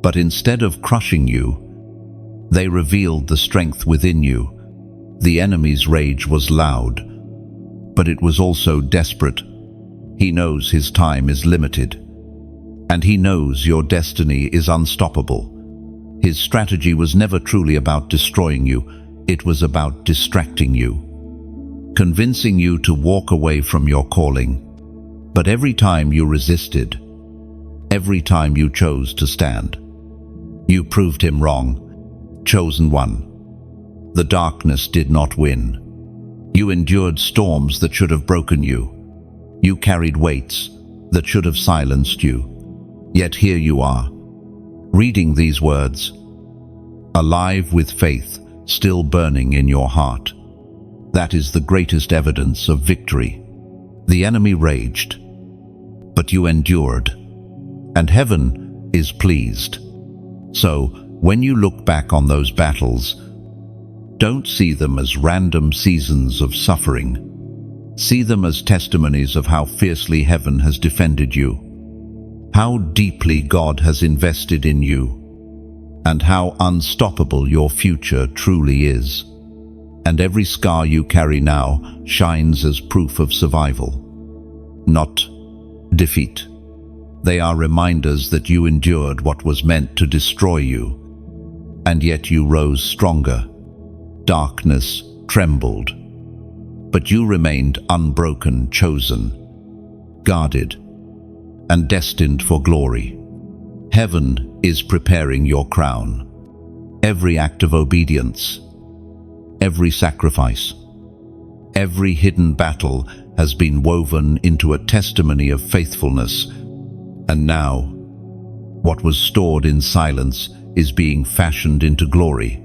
but instead of crushing you, they revealed the strength within you. The enemy's rage was loud, but it was also desperate. He knows his time is limited, and he knows your destiny is unstoppable. His strategy was never truly about destroying you. It was about distracting you, convincing you to walk away from your calling. But every time you resisted, every time you chose to stand, you proved him wrong. Chosen one. The darkness did not win. You endured storms that should have broken you. You carried weights that should have silenced you. Yet here you are, reading these words, alive with faith still burning in your heart. That is the greatest evidence of victory. The enemy raged, but you endured, and heaven is pleased. So, when you look back on those battles, don't see them as random seasons of suffering. See them as testimonies of how fiercely heaven has defended you, how deeply God has invested in you, and how unstoppable your future truly is. And every scar you carry now shines as proof of survival, not defeat. They are reminders that you endured what was meant to destroy you, and yet you rose stronger. Darkness trembled, but you remained unbroken, chosen, guarded, and destined for glory. Heaven is preparing your crown. Every act of obedience, every sacrifice, every hidden battle has been woven into a testimony of faithfulness. And now, what was stored in silence is being fashioned into glory.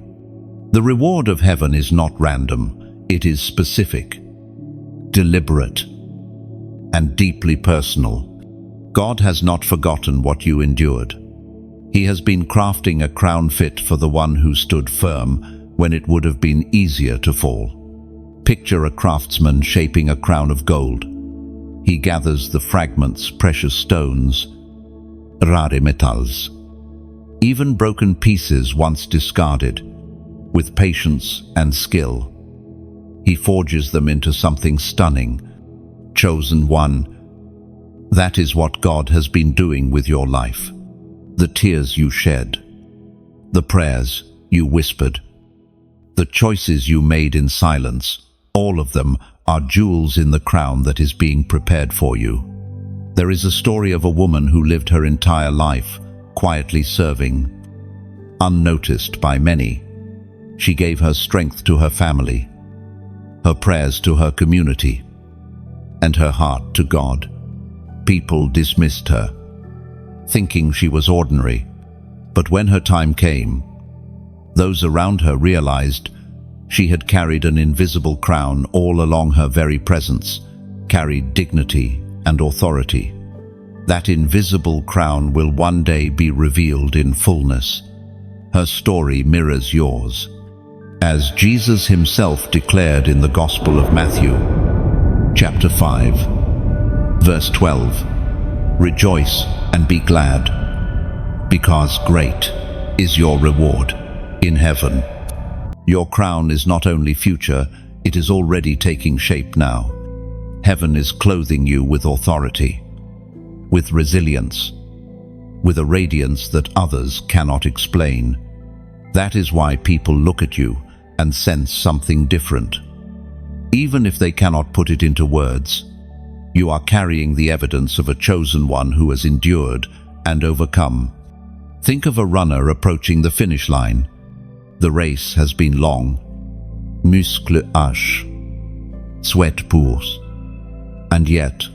The reward of heaven is not random, it is specific, deliberate, and deeply personal. God has not forgotten what you endured. He has been crafting a crown fit for the one who stood firm when it would have been easier to fall. Picture a craftsman shaping a crown of gold. He gathers the fragments, precious stones, rare metals, even broken pieces once discarded. With patience and skill, he forges them into something stunning. Chosen one, that is what God has been doing with your life. The tears you shed, the prayers you whispered, the choices you made in silence, all of them are jewels in the crown that is being prepared for you. There is a story of a woman who lived her entire life quietly serving, unnoticed by many. She gave her strength to her family, her prayers to her community, and her heart to God. People dismissed her, thinking she was ordinary. But when her time came, those around her realized she had carried an invisible crown all along. Her very presence carried dignity and authority. That invisible crown will one day be revealed in fullness. Her story mirrors yours. As Jesus himself declared in the Gospel of Matthew, chapter 5, verse 12, "Rejoice and be glad, because great is your reward in heaven." Your crown is not only future, it is already taking shape now. Heaven is clothing you with authority, with resilience, with a radiance that others cannot explain. That is why people look at you and sense something different. Even if they cannot put it into words, you are carrying the evidence of a chosen one who has endured and overcome. Think of a runner approaching the finish line. The race has been long. Muscles hachent, sweat pours. And yet,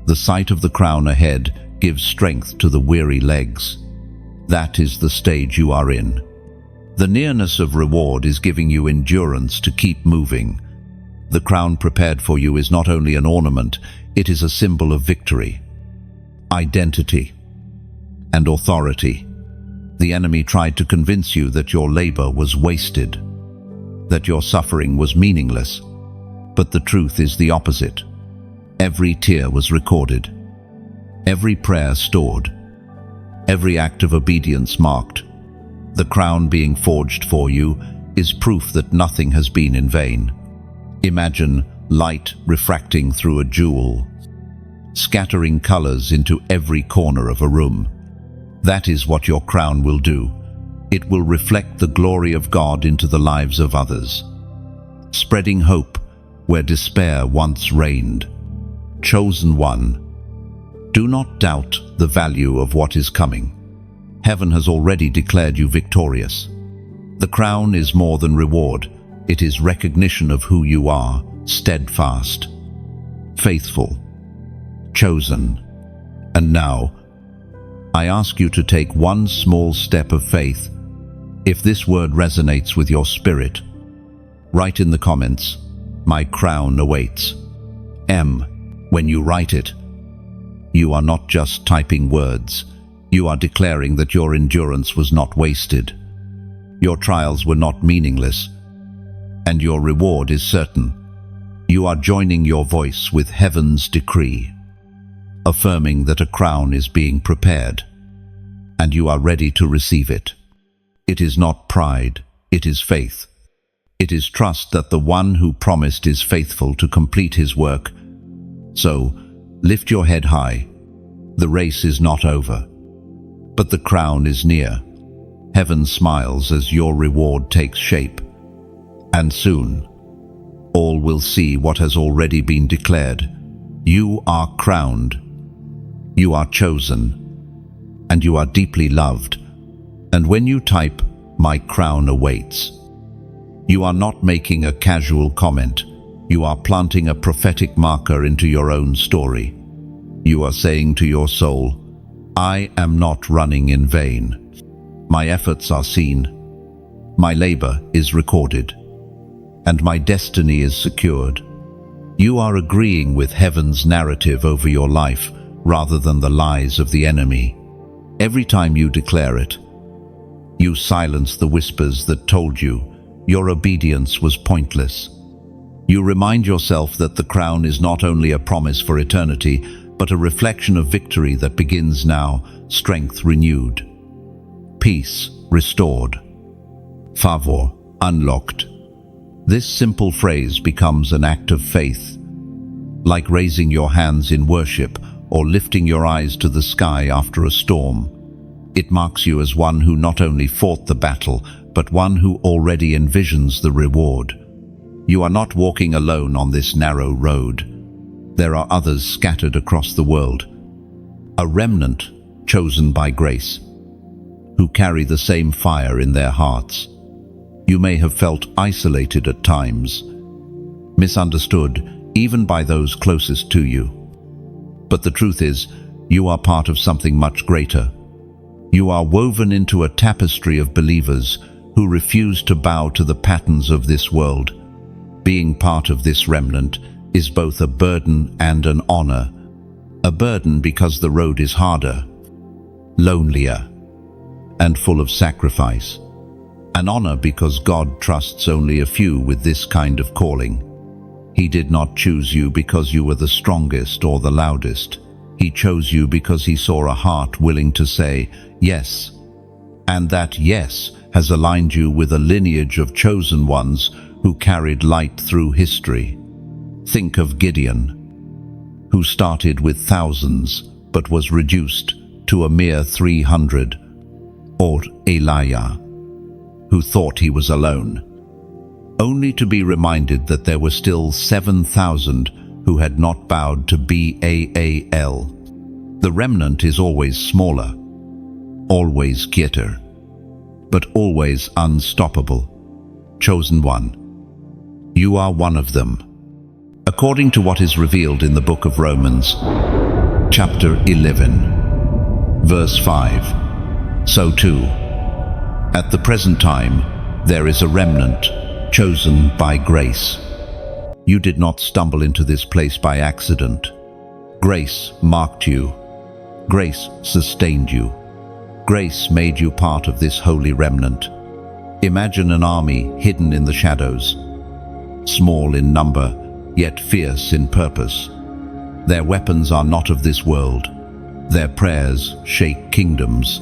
the sight of the crown ahead gives strength to the weary legs. That is the stage you are in. The nearness of reward is giving you endurance to keep moving. The crown prepared for you is not only an ornament, it is a symbol of victory, identity, and authority. The enemy tried to convince you that your labor was wasted, that your suffering was meaningless. But the truth is the opposite. Every tear was recorded, every prayer stored, every act of obedience marked. The crown being forged for you is proof that nothing has been in vain. Imagine light refracting through a jewel, scattering colors into every corner of a room. That is what your crown will do. It will reflect the glory of God into the lives of others, spreading hope where despair once reigned. Chosen one, do not doubt the value of what is coming. Heaven has already declared you victorious. The crown is more than reward. It is recognition of who you are, steadfast, faithful, chosen. And now, I ask you to take one small step of faith. If this word resonates with your spirit, write in the comments, "My crown awaits." When you write it, you are not just typing words. You are declaring that your endurance was not wasted, your trials were not meaningless, and your reward is certain. You are joining your voice with heaven's decree, affirming that a crown is being prepared, and you are ready to receive it. It is not pride, it is faith. It is trust that the one who promised is faithful to complete his work. So, lift your head high. The race is not over, but the crown is near. Heaven smiles as your reward takes shape. And soon, all will see what has already been declared. You are crowned. You are chosen. And you are deeply loved. And when you type, "My crown awaits," you are not making a casual comment. You are planting a prophetic marker into your own story. You are saying to your soul, "I am not running in vain. My efforts are seen. My labor is recorded. And my destiny is secured." You are agreeing with heaven's narrative over your life rather than the lies of the enemy. Every time you declare it, you silence the whispers that told you your obedience was pointless. You remind yourself that the crown is not only a promise for eternity, but a reflection of victory that begins now, strength renewed, peace restored, favor unlocked. This simple phrase becomes an act of faith, like raising your hands in worship or lifting your eyes to the sky after a storm. It marks you as one who not only fought the battle, but one who already envisions the reward. You are not walking alone on this narrow road. There are others scattered across the world, a remnant chosen by grace, who carry the same fire in their hearts. You may have felt isolated at times, misunderstood even by those closest to you. But the truth is, you are part of something much greater. You are woven into a tapestry of believers who refuse to bow to the patterns of this world. Being part of this remnant is both a burden and an honor. A burden because the road is harder, lonelier, and full of sacrifice. An honor because God trusts only a few with this kind of calling. He did not choose you because you were the strongest or the loudest. He chose you because he saw a heart willing to say yes. And that yes has aligned you with a lineage of chosen ones who carried light through history. Think of Gideon, who started with thousands but was reduced to a mere 300, or Elijah, who thought he was alone, only to be reminded that there were still 7,000 who had not bowed to Baal. The remnant is always smaller, always quieter, but always unstoppable. Chosen one. You are one of them. According to what is revealed in the book of Romans, chapter 11, verse 5, so too, at the present time, there is a remnant chosen by grace. You did not stumble into this place by accident. Grace marked you. Grace sustained you. Grace made you part of this holy remnant. Imagine an army hidden in the shadows, small in number, yet fierce in purpose. Their weapons are not of this world. Their prayers shake kingdoms.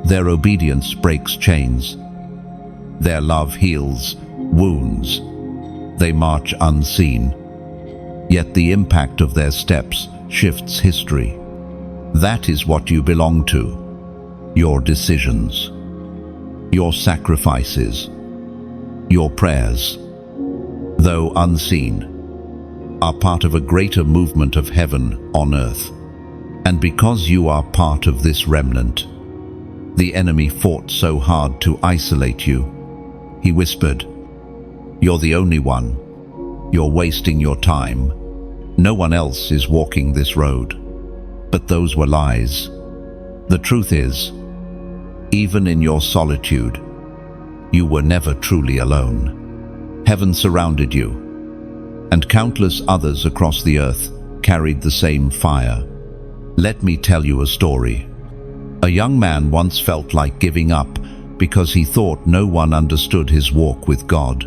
Their obedience breaks chains. Their love heals wounds. They march unseen. Yet the impact of their steps shifts history. That is what you belong to. Your decisions, your sacrifices, your prayers, though unseen, are part of a greater movement of heaven on earth. And because you are part of this remnant, the enemy fought so hard to isolate you. He whispered, "You're the only one. You're wasting your time. No one else is walking this road." But those were lies. The truth is, even in your solitude, you were never truly alone. Heaven surrounded you, and countless others across the earth carried the same fire. Let me tell you a story. A young man once felt like giving up because he thought no one understood his walk with God.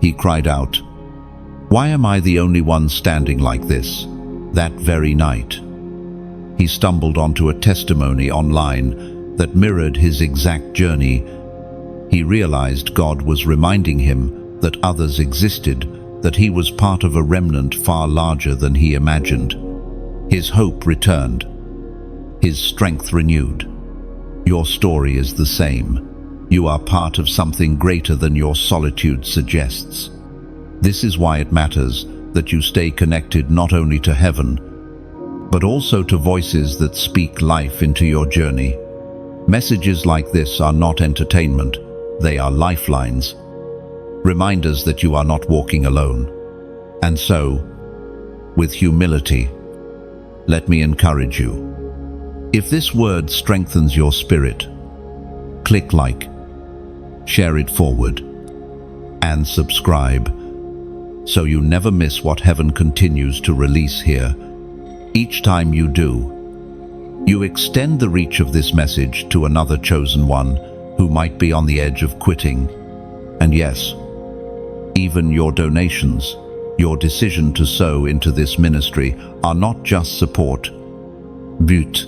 He cried out, "Why am I the only one standing like this?" That very night, he stumbled onto a testimony online that mirrored his exact journey. He realized God was reminding him that others existed, that he was part of a remnant far larger than he imagined. His hope returned, his strength renewed. Your story is the same. You are part of something greater than your solitude suggests. This is why it matters that you stay connected not only to heaven, but also to voices that speak life into your journey. Messages like this are not entertainment, they are lifelines. Reminders that you are not walking alone. And so, with humility, let me encourage you. If this word strengthens your spirit, click like, share it forward, and subscribe, so you never miss what heaven continues to release here. Each time you do, You extend the reach of this message to another chosen one who might be on the edge of quitting. And yes, even your donations, your decision to sow into this ministry are not just support, but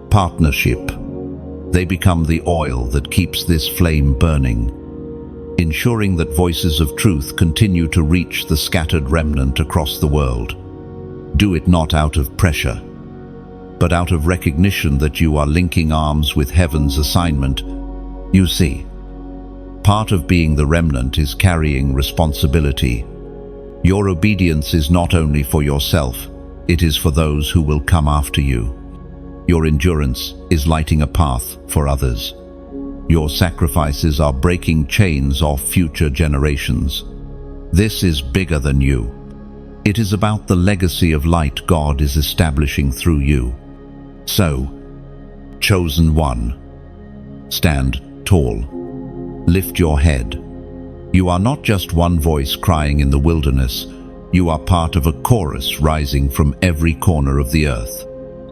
partnership. They become the oil that keeps this flame burning, ensuring that voices of truth continue to reach the scattered remnant across the world. Do it not out of pressure, but out of recognition that you are linking arms with heaven's assignment. You see, part of being the remnant is carrying responsibility. Your obedience is not only for yourself, it is for those who will come after you. Your endurance is lighting a path for others. Your sacrifices are breaking chains of future generations. This is bigger than you. It is about the legacy of light God is establishing through you. So, chosen one, stand tall. Lift your head. You are not just one voice crying in the wilderness. You are part of a chorus rising from every corner of the earth.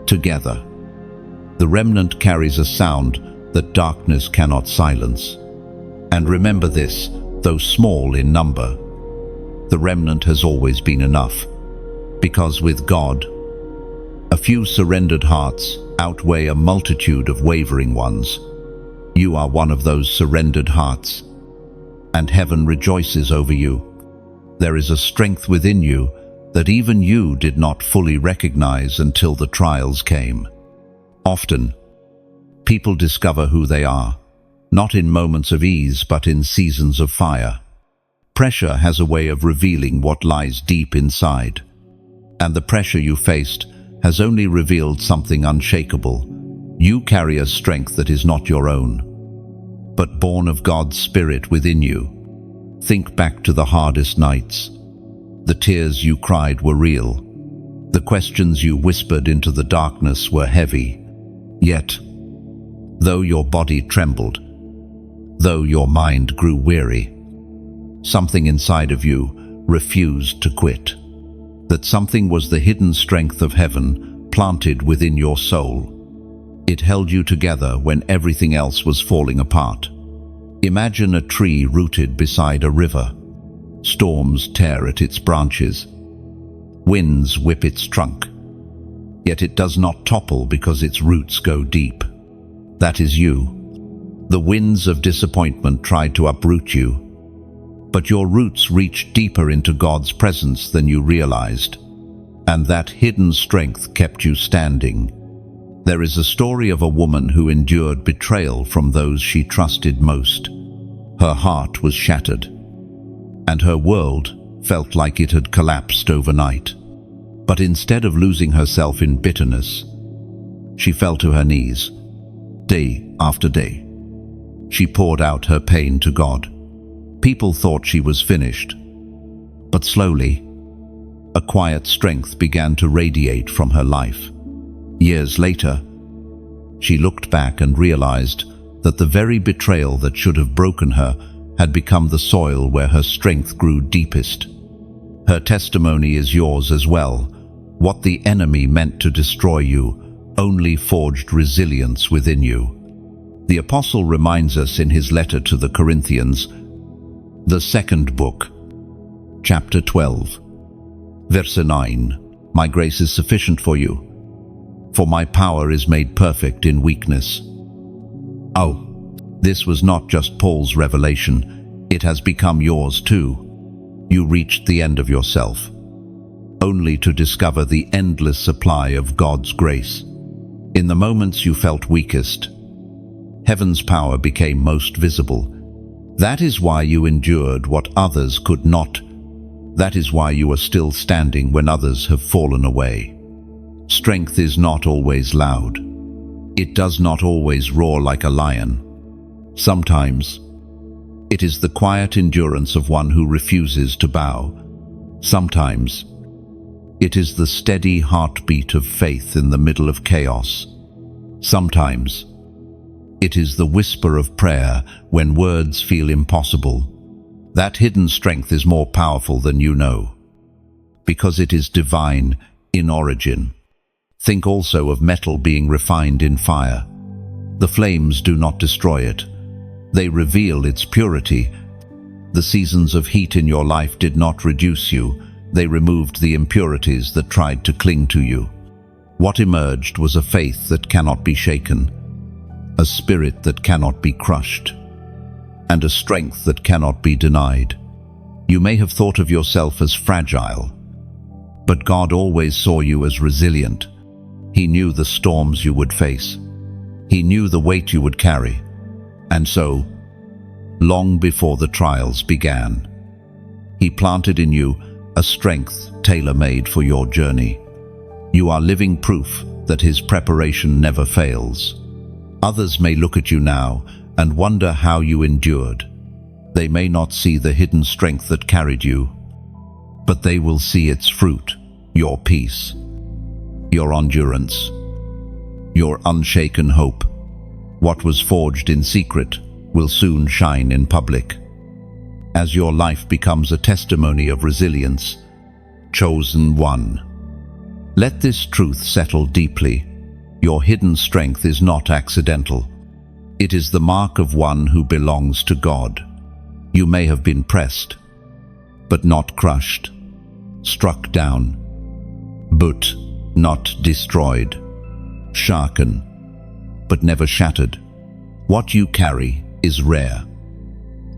Together, the remnant carries a sound that darkness cannot silence. And remember this, though small in number, the remnant has always been enough. Because with God, a few surrendered hearts outweigh a multitude of wavering ones. You are one of those surrendered hearts, and heaven rejoices over you. There is a strength within you that even you did not fully recognize until the trials came. Often, people discover who they are, not in moments of ease but in seasons of fire. Pressure has a way of revealing what lies deep inside, and the pressure you faced has only revealed something unshakable. You carry a strength that is not your own, but born of God's Spirit within you. Think back to the hardest nights. The tears you cried were real. The questions you whispered into the darkness were heavy. Yet, though your body trembled, though your mind grew weary, something inside of you refused to quit. That something was the hidden strength of heaven planted within your soul. It held you together when everything else was falling apart. Imagine a tree rooted beside a river. Storms tear at its branches. Winds whip its trunk. Yet it does not topple because its roots go deep. That is you. The winds of disappointment tried to uproot you, but your roots reached deeper into God's presence than you realized, and that hidden strength kept you standing. There is a story of a woman who endured betrayal from those she trusted most. Her heart was shattered, and her world felt like it had collapsed overnight. But instead of losing herself in bitterness, she fell to her knees. Day after day, she poured out her pain to God. People thought she was finished, but slowly, a quiet strength began to radiate from her life. Years later, she looked back and realized that the very betrayal that should have broken her had become the soil where her strength grew deepest. Her testimony is yours as well. What the enemy meant to destroy you only forged resilience within you. The apostle reminds us in his letter to the Corinthians, the second book, chapter 12, verse 9, "My grace is sufficient for you, for my power is made perfect in weakness." Oh, this was not just Paul's revelation, it has become yours too. You reached the end of yourself, only to discover the endless supply of God's grace. In the moments you felt weakest, heaven's power became most visible. That is why you endured what others could not. That is why you are still standing when others have fallen away. Strength is not always loud. It does not always roar like a lion. Sometimes, it is the quiet endurance of one who refuses to bow. Sometimes, it is the steady heartbeat of faith in the middle of chaos. Sometimes, it is the whisper of prayer when words feel impossible. That hidden strength is more powerful than you know, because it is divine in origin. Think also of metal being refined in fire. The flames do not destroy it. They reveal its purity. The seasons of heat in your life did not reduce you. They removed the impurities that tried to cling to you. What emerged was a faith that cannot be shaken, a spirit that cannot be crushed, and a strength that cannot be denied. You may have thought of yourself as fragile, but God always saw you as resilient. He knew the storms you would face. He knew the weight you would carry. And so, long before the trials began, He planted in you a strength tailor-made for your journey. You are living proof that His preparation never fails. Others may look at you now and wonder how you endured. They may not see the hidden strength that carried you, but they will see its fruit, your peace, your endurance, your unshaken hope. What was forged in secret will soon shine in public. As your life becomes a testimony of resilience, chosen one. Let this truth settle deeply. Your hidden strength is not accidental. It is the mark of one who belongs to God. You may have been pressed, but not crushed, struck down, but not destroyed, shaken, but never shattered. What you carry is rare,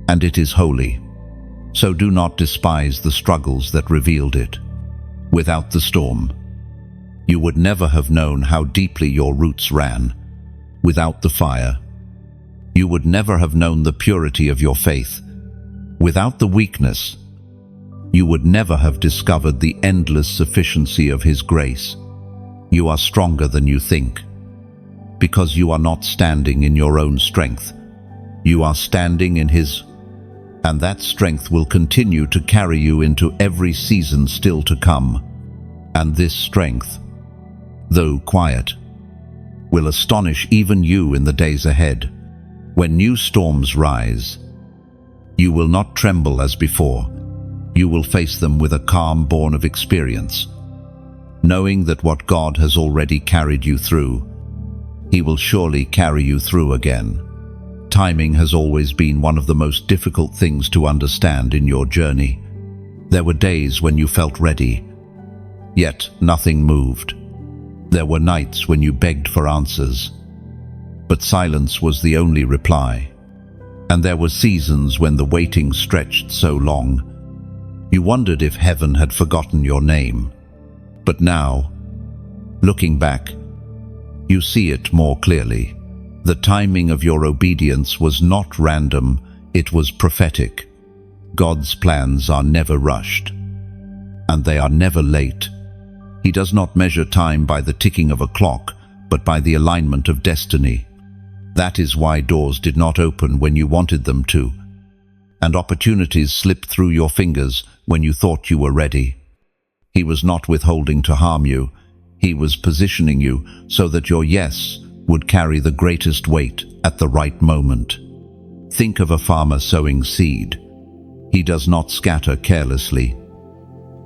and it is holy. So do not despise the struggles that revealed it. Without the storm, you would never have known how deeply your roots ran. Without the fire, you would never have known the purity of your faith. Without the weakness, you would never have discovered the endless sufficiency of His grace. You are stronger than you think, because you are not standing in your own strength. You are standing in His, and that strength will continue to carry you into every season still to come. And this strength, though quiet, will astonish even you in the days ahead. When new storms rise, you will not tremble as before. You will face them with a calm born of experience, knowing that what God has already carried you through, He will surely carry you through again. Timing has always been one of the most difficult things to understand in your journey. There were days when you felt ready, yet nothing moved. There were nights when you begged for answers, but silence was the only reply. And there were seasons when the waiting stretched so long, you wondered if heaven had forgotten your name. But now, looking back, you see it more clearly. The timing of your obedience was not random, it was prophetic. God's plans are never rushed, and they are never late. He does not measure time by the ticking of a clock, but by the alignment of destiny. That is why doors did not open when you wanted them to, and opportunities slipped through your fingers when you thought you were ready. He was not withholding to harm you. He was positioning you so that your yes would carry the greatest weight at the right moment. Think of a farmer sowing seed. He does not scatter carelessly,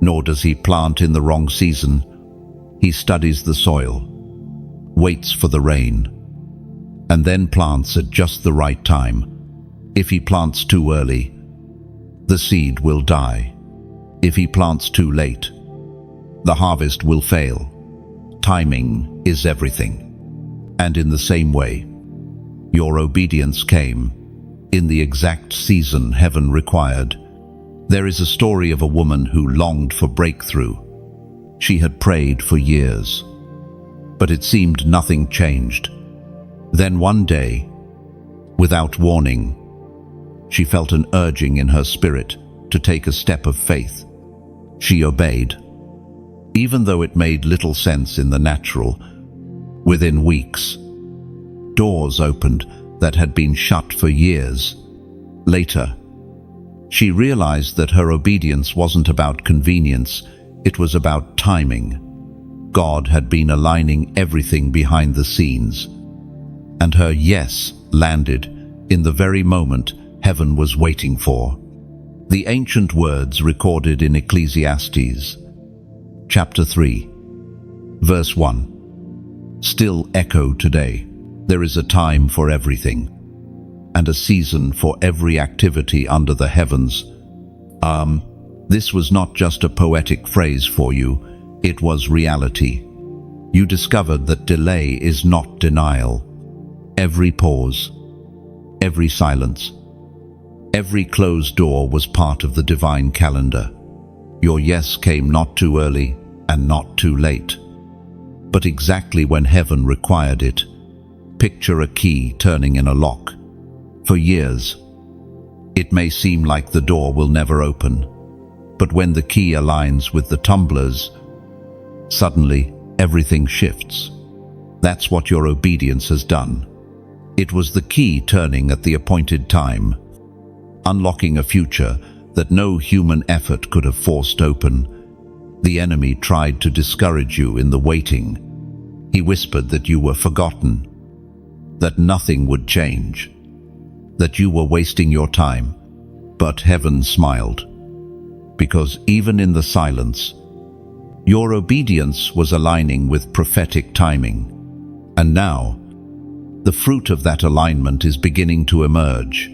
nor does he plant in the wrong season. He studies the soil, waits for the rain, and then plants at just the right time. If he plants too early, the seed will die. If he plants too late, the harvest will fail. Timing is everything. And in the same way, your obedience came in the exact season heaven required. There is a story of a woman who longed for breakthrough. She had prayed for years, but it seemed nothing changed. Then one day, without warning, she felt an urging in her spirit to take a step of faith. She obeyed, even though it made little sense in the natural. Within weeks, doors opened that had been shut for years. Later, she realized that her obedience wasn't about convenience, it was about timing. God had been aligning everything behind the scenes, and her yes landed in the very moment heaven was waiting for. The ancient words recorded in Ecclesiastes, chapter 3, verse 1. still echo today. There is a time for everything, and a season for every activity under the heavens. This was not just a poetic phrase for you, it was reality. You discovered that delay is not denial. Every pause, every silence, every closed door was part of the divine calendar. Your yes came not too early and not too late, but exactly when heaven required it. Picture a key turning in a lock. For years, it may seem like the door will never open, but when the key aligns with the tumblers, suddenly everything shifts. That's what your obedience has done. It was the key turning at the appointed time, unlocking a future that no human effort could have forced open. The enemy tried to discourage you in the waiting. He whispered that you were forgotten, that nothing would change, that you were wasting your time. But heaven smiled, because even in the silence, your obedience was aligning with prophetic timing. And now, the fruit of that alignment is beginning to emerge.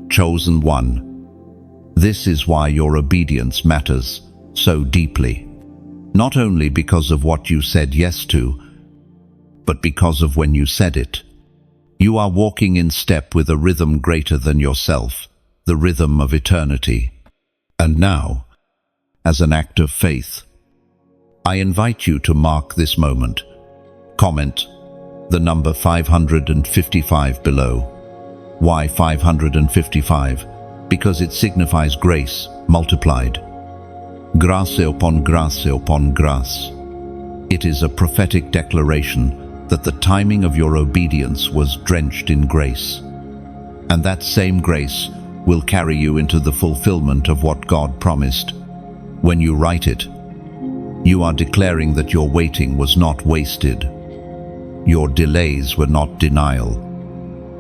Chosen one. This is why your obedience matters so deeply. Not only because of what you said yes to, but because of when you said it. You are walking in step with a rhythm greater than yourself, the rhythm of eternity. And now, as an act of faith, I invite you to mark this moment. Comment the number 555 below. Why 555? Because it signifies grace multiplied. Grace upon grace upon grace. It is a prophetic declaration that the timing of your obedience was drenched in grace. And that same grace will carry you into the fulfillment of what God promised. When you write it, you are declaring that your waiting was not wasted. Your delays were not denial,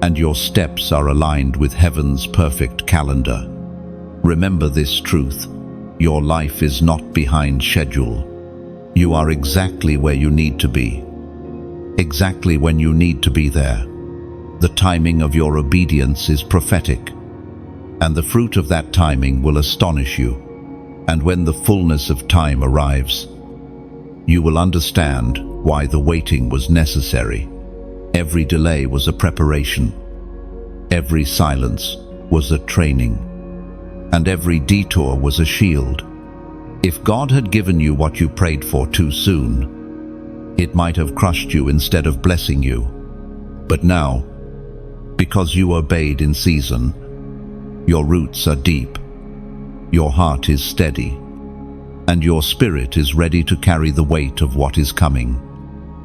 and your steps are aligned with heaven's perfect calendar. Remember this truth: your life is not behind schedule. You are exactly where you need to be, exactly when you need to be there. The timing of your obedience is prophetic, and the fruit of that timing will astonish you. And when the fullness of time arrives, you will understand why the waiting was necessary. Every delay was a preparation. Every silence was a training. And every detour was a shield. If God had given you what you prayed for too soon, it might have crushed you instead of blessing you. But now, because you obeyed in season, your roots are deep, your heart is steady, and your spirit is ready to carry the weight of what is coming.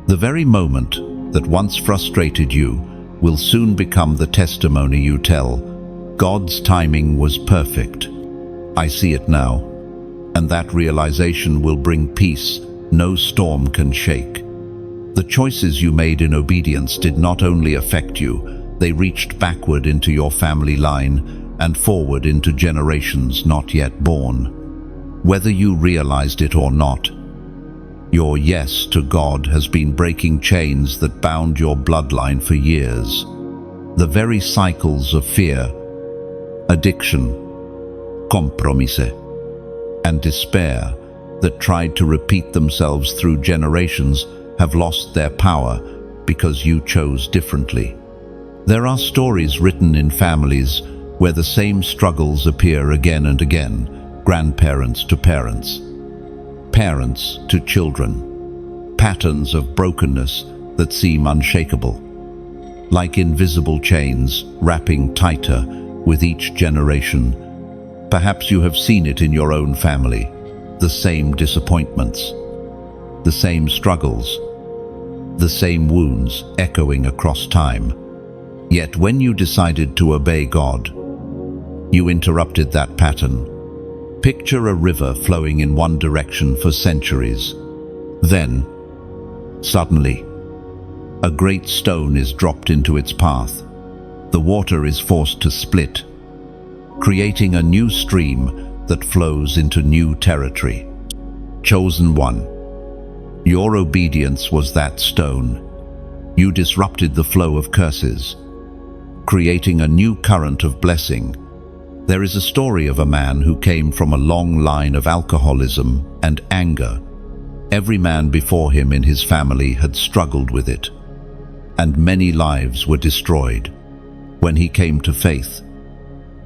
The very moment that once frustrated you will soon become the testimony you tell. God's timing was perfect. I see it now, and that realization will bring peace no storm can shake. The choices you made in obedience did not only affect you, they reached backward into your family line and forward into generations not yet born. Whether you realized it or not, your yes to God has been breaking chains that bound your bloodline for years. The very cycles of fear, addiction, compromise, and despair that tried to repeat themselves through generations have lost their power because you chose differently. There are stories written in families where the same struggles appear again and again, grandparents to parents, parents to children, patterns of brokenness that seem unshakable, like invisible chains wrapping tighter with each generation. Perhaps you have seen it in your own family, the same disappointments, the same struggles, the same wounds echoing across time. Yet when you decided to obey God, you interrupted that pattern. Picture a river flowing in one direction for centuries. Then, suddenly, a great stone is dropped into its path. The water is forced to split, creating a new stream that flows into new territory. Chosen one, your obedience was that stone. You disrupted the flow of curses, creating a new current of blessing. There is a story of a man who came from a long line of alcoholism and anger. Every man before him in his family had struggled with it, and many lives were destroyed. When he came to faith,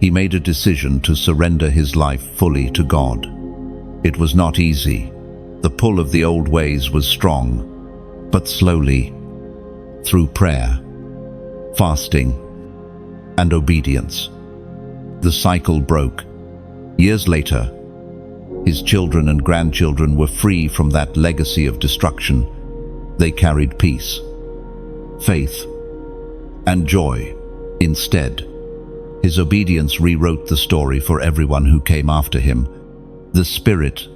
he made a decision to surrender his life fully to God. It was not easy. The pull of the old ways was strong, but slowly, through prayer, fasting, and obedience, the cycle broke. Years later, his children and grandchildren were free from that legacy of destruction. They carried peace, faith, and joy instead. His obedience rewrote the story for everyone who came after him. The Spirit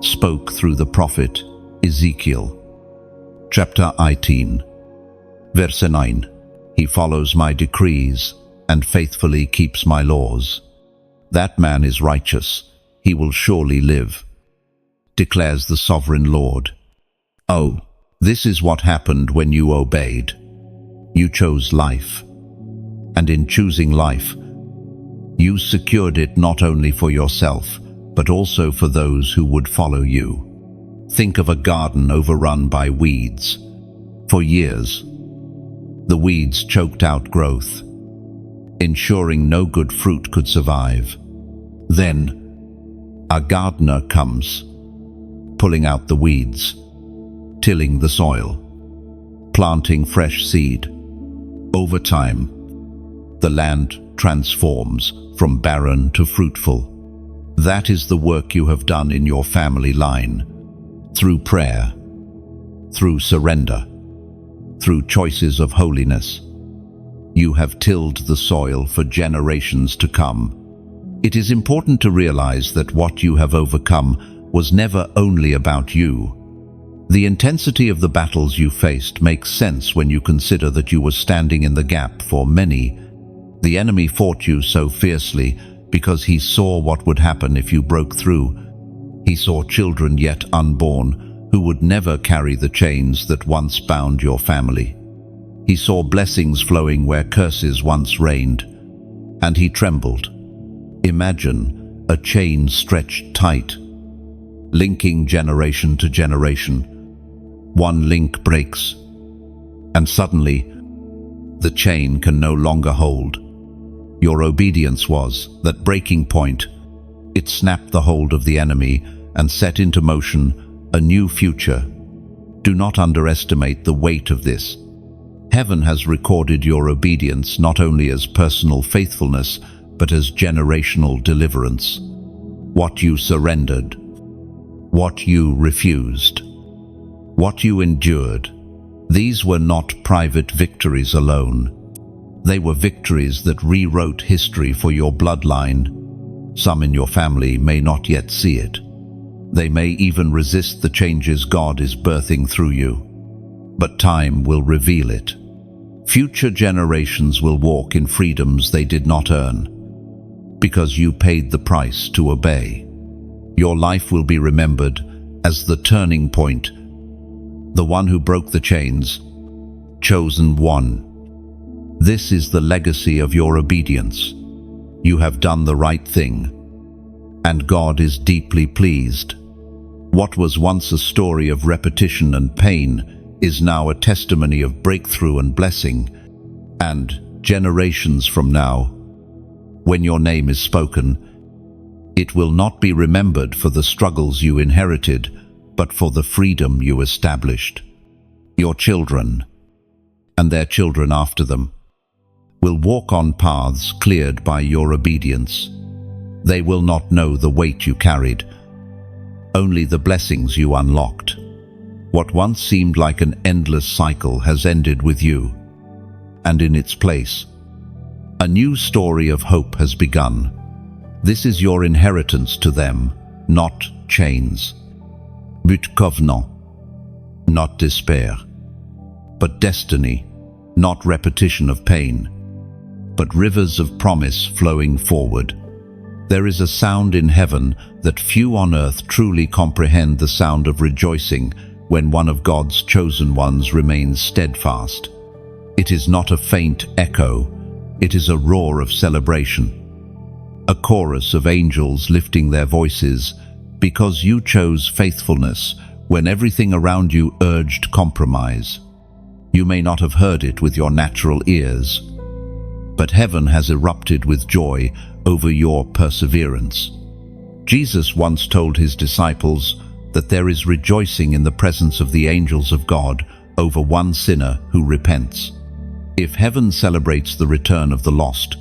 spoke through the prophet Ezekiel. Chapter 18, verse 9. He follows my decrees and faithfully keeps my laws. That man is righteous. He will surely live, declares the sovereign Lord. Oh, this is what happened when you obeyed. You chose life, and in choosing life, you secured it not only for yourself, but also for those who would follow you. Think of a garden overrun by weeds. For years, the weeds choked out growth, ensuring no good fruit could survive. Then, a gardener comes, pulling out the weeds, tilling the soil, planting fresh seed. Over time, the land transforms from barren to fruitful. That is the work you have done in your family line. Through prayer, through surrender, through choices of holiness, you have tilled the soil for generations to come. It is important to realize that what you have overcome was never only about you. The intensity of the battles you faced makes sense when you consider that you were standing in the gap for many. The enemy fought you so fiercely because he saw what would happen if you broke through. He saw children yet unborn who would never carry the chains that once bound your family. He saw blessings flowing where curses once reigned, and he trembled. Imagine a chain stretched tight, linking generation to generation. One link breaks, and suddenly, the chain can no longer hold. Your obedience was that breaking point. It snapped the hold of the enemy and set into motion a new future. Do not underestimate the weight of this. Heaven has recorded your obedience not only as personal faithfulness, but as generational deliverance. What you surrendered, what you refused, what you endured, these were not private victories alone. They were victories that rewrote history for your bloodline. Some in your family may not yet see it. They may even resist the changes God is birthing through you. But time will reveal it. Future generations will walk in freedoms they did not earn, because you paid the price to obey. Your life will be remembered as the turning point, the one who broke the chains, chosen one. This is the legacy of your obedience. You have done the right thing, and God is deeply pleased. What was once a story of repetition and pain is now a testimony of breakthrough and blessing. And generations from now, when your name is spoken, it will not be remembered for the struggles you inherited, but for the freedom you established. Your children, and their children after them, will walk on paths cleared by your obedience. They will not know the weight you carried, only the blessings you unlocked. What once seemed like an endless cycle has ended with you, and in its place, a new story of hope has begun. This is your inheritance to them, not chains. But covenant, not despair. But destiny, not repetition of pain, but rivers of promise flowing forward. There is a sound in heaven that few on earth truly comprehend, the sound of rejoicing when one of God's chosen ones remains steadfast. It is not a faint echo, it is a roar of celebration. A chorus of angels lifting their voices because you chose faithfulness when everything around you urged compromise. You may not have heard it with your natural ears, but heaven has erupted with joy over your perseverance. Jesus once told his disciples that there is rejoicing in the presence of the angels of God over one sinner who repents. If heaven celebrates the return of the lost,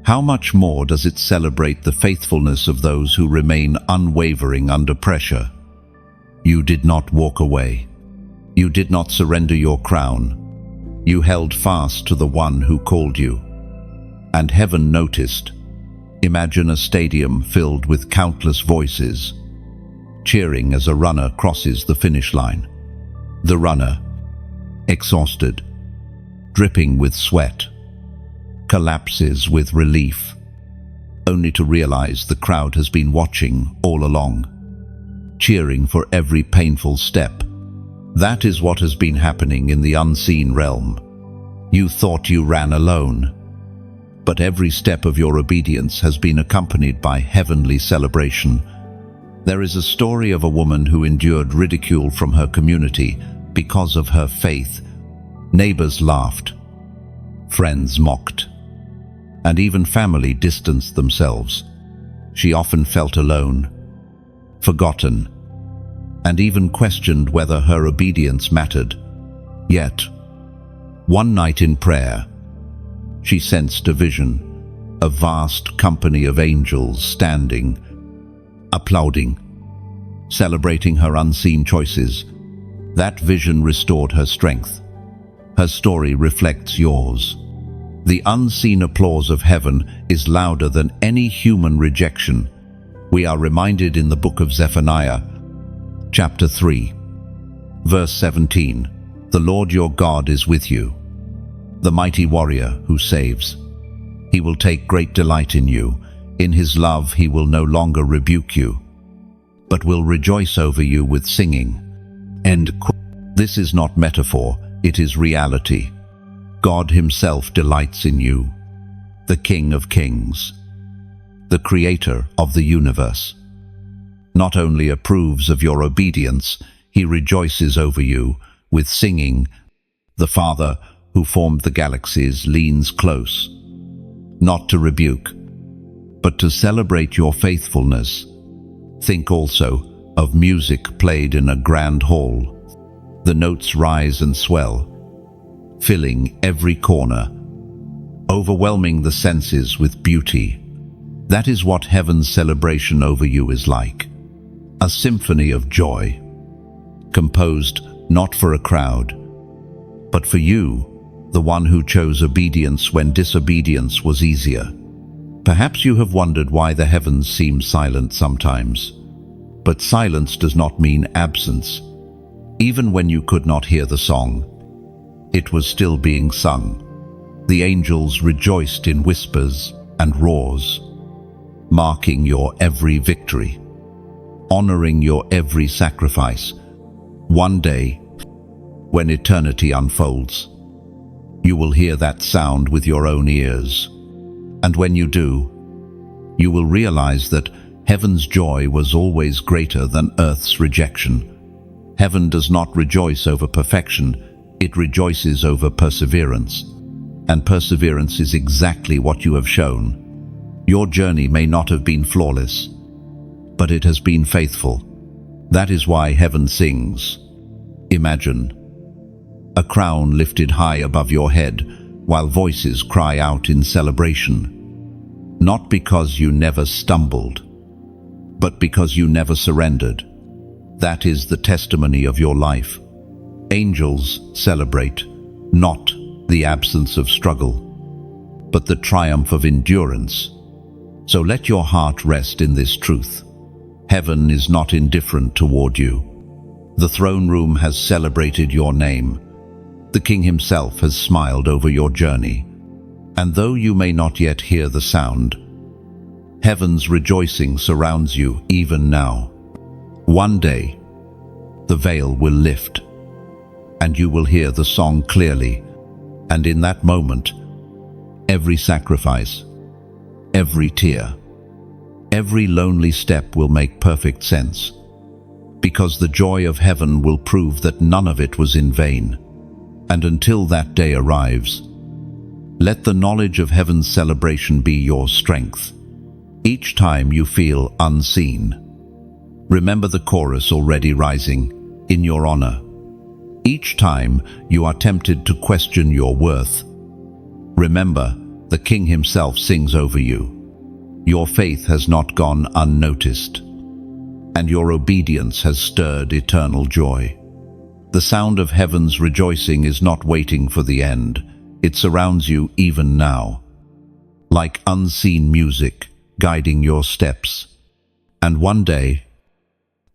how much more does it celebrate the faithfulness of those who remain unwavering under pressure? You did not walk away. You did not surrender your crown. You held fast to the one who called you. And heaven noticed. Imagine a stadium filled with countless voices, cheering as a runner crosses the finish line. The runner, exhausted, dripping with sweat, collapses with relief, only to realize the crowd has been watching all along, cheering for every painful step. That is what has been happening in the unseen realm. You thought you ran alone, but every step of your obedience has been accompanied by heavenly celebration. There is a story of a woman who endured ridicule from her community because of her faith. Neighbors laughed, friends mocked, and even family distanced themselves. She often felt alone, forgotten, and even questioned whether her obedience mattered. Yet, one night in prayer, she sensed a vision, a vast company of angels standing, applauding, celebrating her unseen choices. That vision restored her strength. Her story reflects yours. The unseen applause of heaven is louder than any human rejection. We are reminded in the book of Zephaniah, chapter 3, verse 17, "The Lord your God is with you, the mighty warrior who saves. He will take great delight in you. In his love he will no longer rebuke you, but will rejoice over you with singing." End quote. This is not metaphor, it is reality. God himself delights in you, the King of Kings, the Creator of the universe. Not only approves of your obedience, he rejoices over you with singing. The Father who formed the galaxies leans close, not to rebuke, but to celebrate your faithfulness. Think also of music played in a grand hall. The notes rise and swell, filling every corner, overwhelming the senses with beauty. That is what heaven's celebration over you is like. A symphony of joy, composed not for a crowd, but for you, the one who chose obedience when disobedience was easier. Perhaps you have wondered why the heavens seem silent sometimes. But silence does not mean absence. Even when you could not hear the song, it was still being sung. The angels rejoiced in whispers and roars, marking your every victory, honoring your every sacrifice. One day, when eternity unfolds, you will hear that sound with your own ears. And when you do, you will realize that heaven's joy was always greater than earth's rejection. Heaven does not rejoice over perfection, it rejoices over perseverance. And perseverance is exactly what you have shown. Your journey may not have been flawless, but it has been faithful. That is why heaven sings. Imagine a crown lifted high above your head, while voices cry out in celebration. Not because you never stumbled, but because you never surrendered. That is the testimony of your life. Angels celebrate not the absence of struggle, but the triumph of endurance. So let your heart rest in this truth. Heaven is not indifferent toward you. The throne room has celebrated your name. The King himself has smiled over your journey. And though you may not yet hear the sound, heaven's rejoicing surrounds you even now. One day, the veil will lift, and you will hear the song clearly. And in that moment, every sacrifice, every tear, every lonely step will make perfect sense, because the joy of heaven will prove that none of it was in vain. And until that day arrives, let the knowledge of heaven's celebration be your strength. Each time you feel unseen, remember the chorus already rising in your honor. Each time you are tempted to question your worth, remember the King himself sings over you. Your faith has not gone unnoticed, and your obedience has stirred eternal joy. The sound of heaven's rejoicing is not waiting for the end. It surrounds you even now, like unseen music guiding your steps. And one day,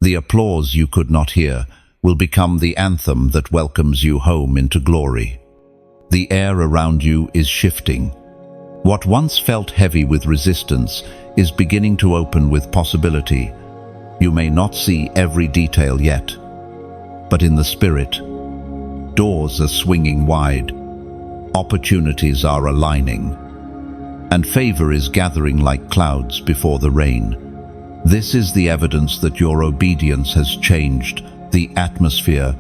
the applause you could not hear will become the anthem that welcomes you home into glory. The air around you is shifting. What once felt heavy with resistance is beginning to open with possibility. You may not see every detail yet, but in the spirit, doors are swinging wide, opportunities are aligning, and favor is gathering like clouds before the rain. This is the evidence that your obedience has changed the atmosphere.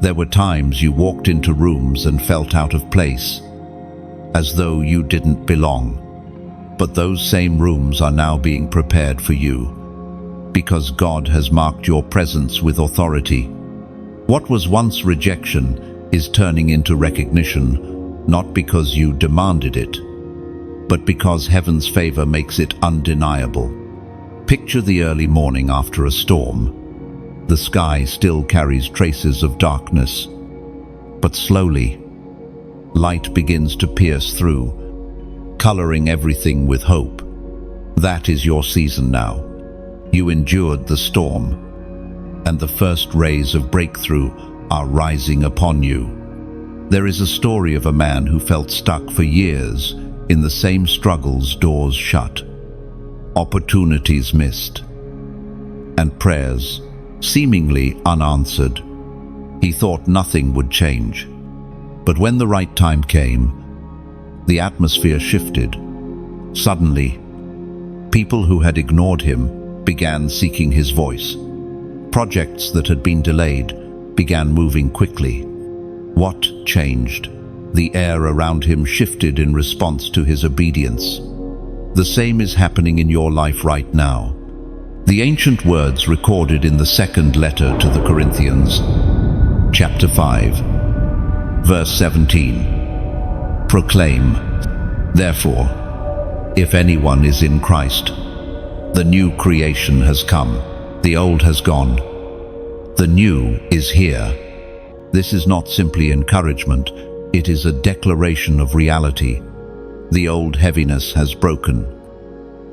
There were times you walked into rooms and felt out of place, as though you didn't belong. But those same rooms are now being prepared for you, because God has marked your presence with authority. What was once rejection is turning into recognition, not because you demanded it, but because heaven's favor makes it undeniable. Picture the early morning after a storm. The sky still carries traces of darkness, but slowly, light begins to pierce through, coloring everything with hope. That is your season now. You endured the storm, and the first rays of breakthrough are rising upon you. There is a story of a man who felt stuck for years in the same struggles, doors shut, opportunities missed, and prayers seemingly unanswered. He thought nothing would change. But when the right time came, the atmosphere shifted. Suddenly, people who had ignored him began seeking his voice. Projects that had been delayed began moving quickly. What changed? The air around him shifted in response to his obedience. The same is happening in your life right now. The ancient words recorded in the second letter to the Corinthians, chapter 5, verse 17. Proclaim, therefore, if anyone is in Christ, the new creation has come. The old has gone. The new is here. This is not simply encouragement. It is a declaration of reality. The old heaviness has broken.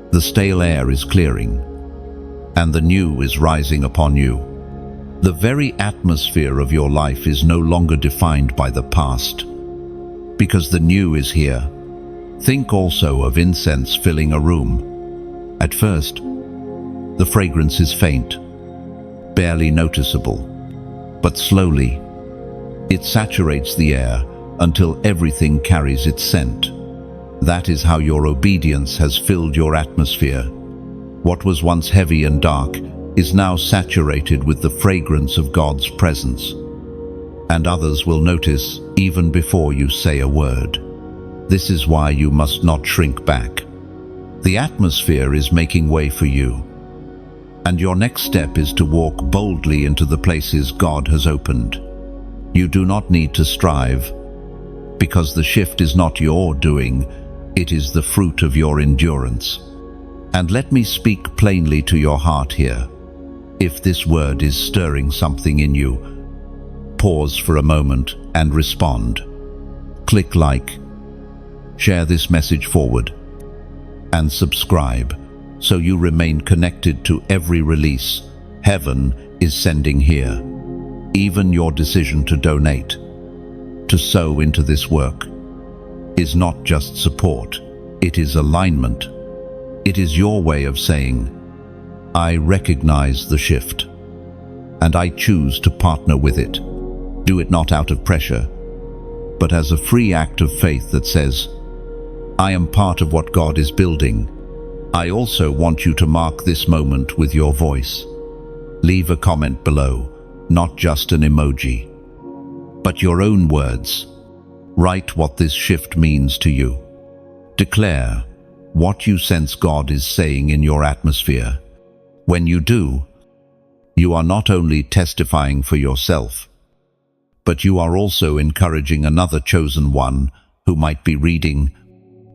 The stale air is clearing, and the new is rising upon you. The very atmosphere of your life is no longer defined by the past, because the new is here. Think also of incense filling a room. At first, the fragrance is faint, barely noticeable, but slowly, it saturates the air until everything carries its scent. That is how your obedience has filled your atmosphere. What was once heavy and dark is now saturated with the fragrance of God's presence, and others will notice even before you say a word. This is why you must not shrink back. The atmosphere is making way for you, and your next step is to walk boldly into the places God has opened. You do not need to strive, because the shift is not your doing, it is the fruit of your endurance. And let me speak plainly to your heart here. If this word is stirring something in you, pause for a moment and respond. Click like, share this message forward, and subscribe, so you remain connected to every release heaven is sending here. Even your decision to donate, to sow into this work, is not just support, it is alignment. It is your way of saying, I recognize the shift, and I choose to partner with it. Do it not out of pressure, but as a free act of faith that says, I am part of what God is building. I also want you to mark this moment with your voice. Leave a comment below, not just an emoji, but your own words. Write what this shift means to you. Declare what you sense God is saying in your atmosphere. When you do, you are not only testifying for yourself, but you are also encouraging another chosen one who might be reading.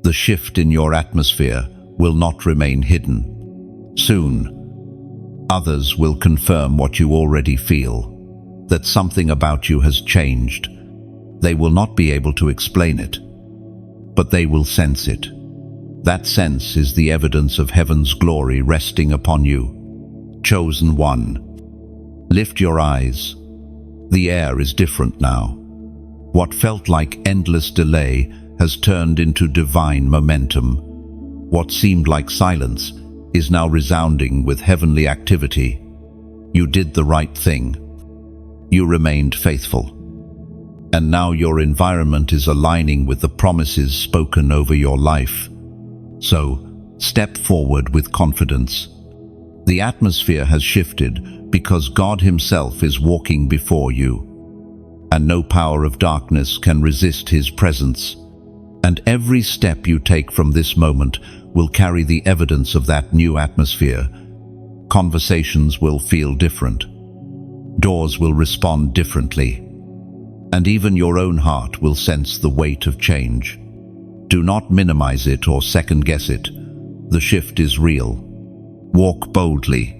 The shift in your atmosphere will not remain hidden. Soon, others will confirm what you already feel, that something about you has changed. They will not be able to explain it, but they will sense it. That sense is the evidence of heaven's glory resting upon you. Chosen one, lift your eyes. The air is different now. What felt like endless delay has turned into divine momentum. What seemed like silence is now resounding with heavenly activity. You did the right thing. You remained faithful. And now your environment is aligning with the promises spoken over your life. So, step forward with confidence. The atmosphere has shifted because God Himself is walking before you, and no power of darkness can resist His presence. And every step you take from this moment will carry the evidence of that new atmosphere. Conversations will feel different. Doors will respond differently. And even your own heart will sense the weight of change. Do not minimize it or second-guess it. The shift is real. Walk boldly,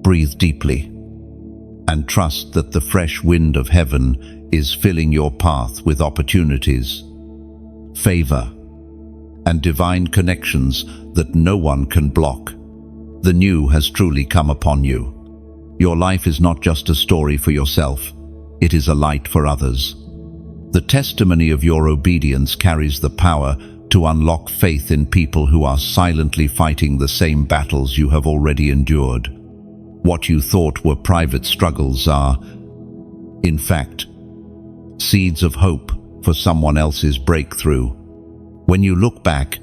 breathe deeply, and trust that the fresh wind of heaven is filling your path with opportunities, favor, and divine connections that no one can block. The new has truly come upon you. Your life is not just a story for yourself, it is a light for others. The testimony of your obedience carries the power to unlock faith in people who are silently fighting the same battles you have already endured. What you thought were private struggles are, in fact, seeds of hope for someone else's breakthrough. When you look back,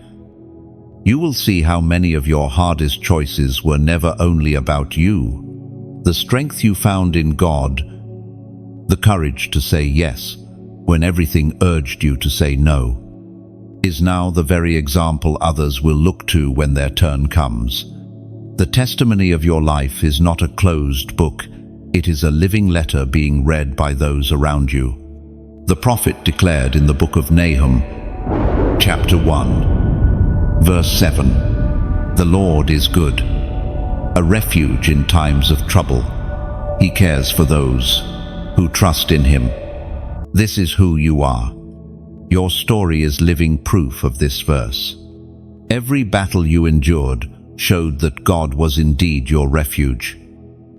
you will see how many of your hardest choices were never only about you. The strength you found in God, the courage to say yes when everything urged you to say no, is now the very example others will look to when their turn comes. The testimony of your life is not a closed book, it is a living letter being read by those around you. The prophet declared in the book of Nahum, chapter 1, verse 7, "The Lord is good, a refuge in times of trouble. He cares for those who trust in Him." This is who you are. Your story is living proof of this verse. Every battle you endured showed that God was indeed your refuge.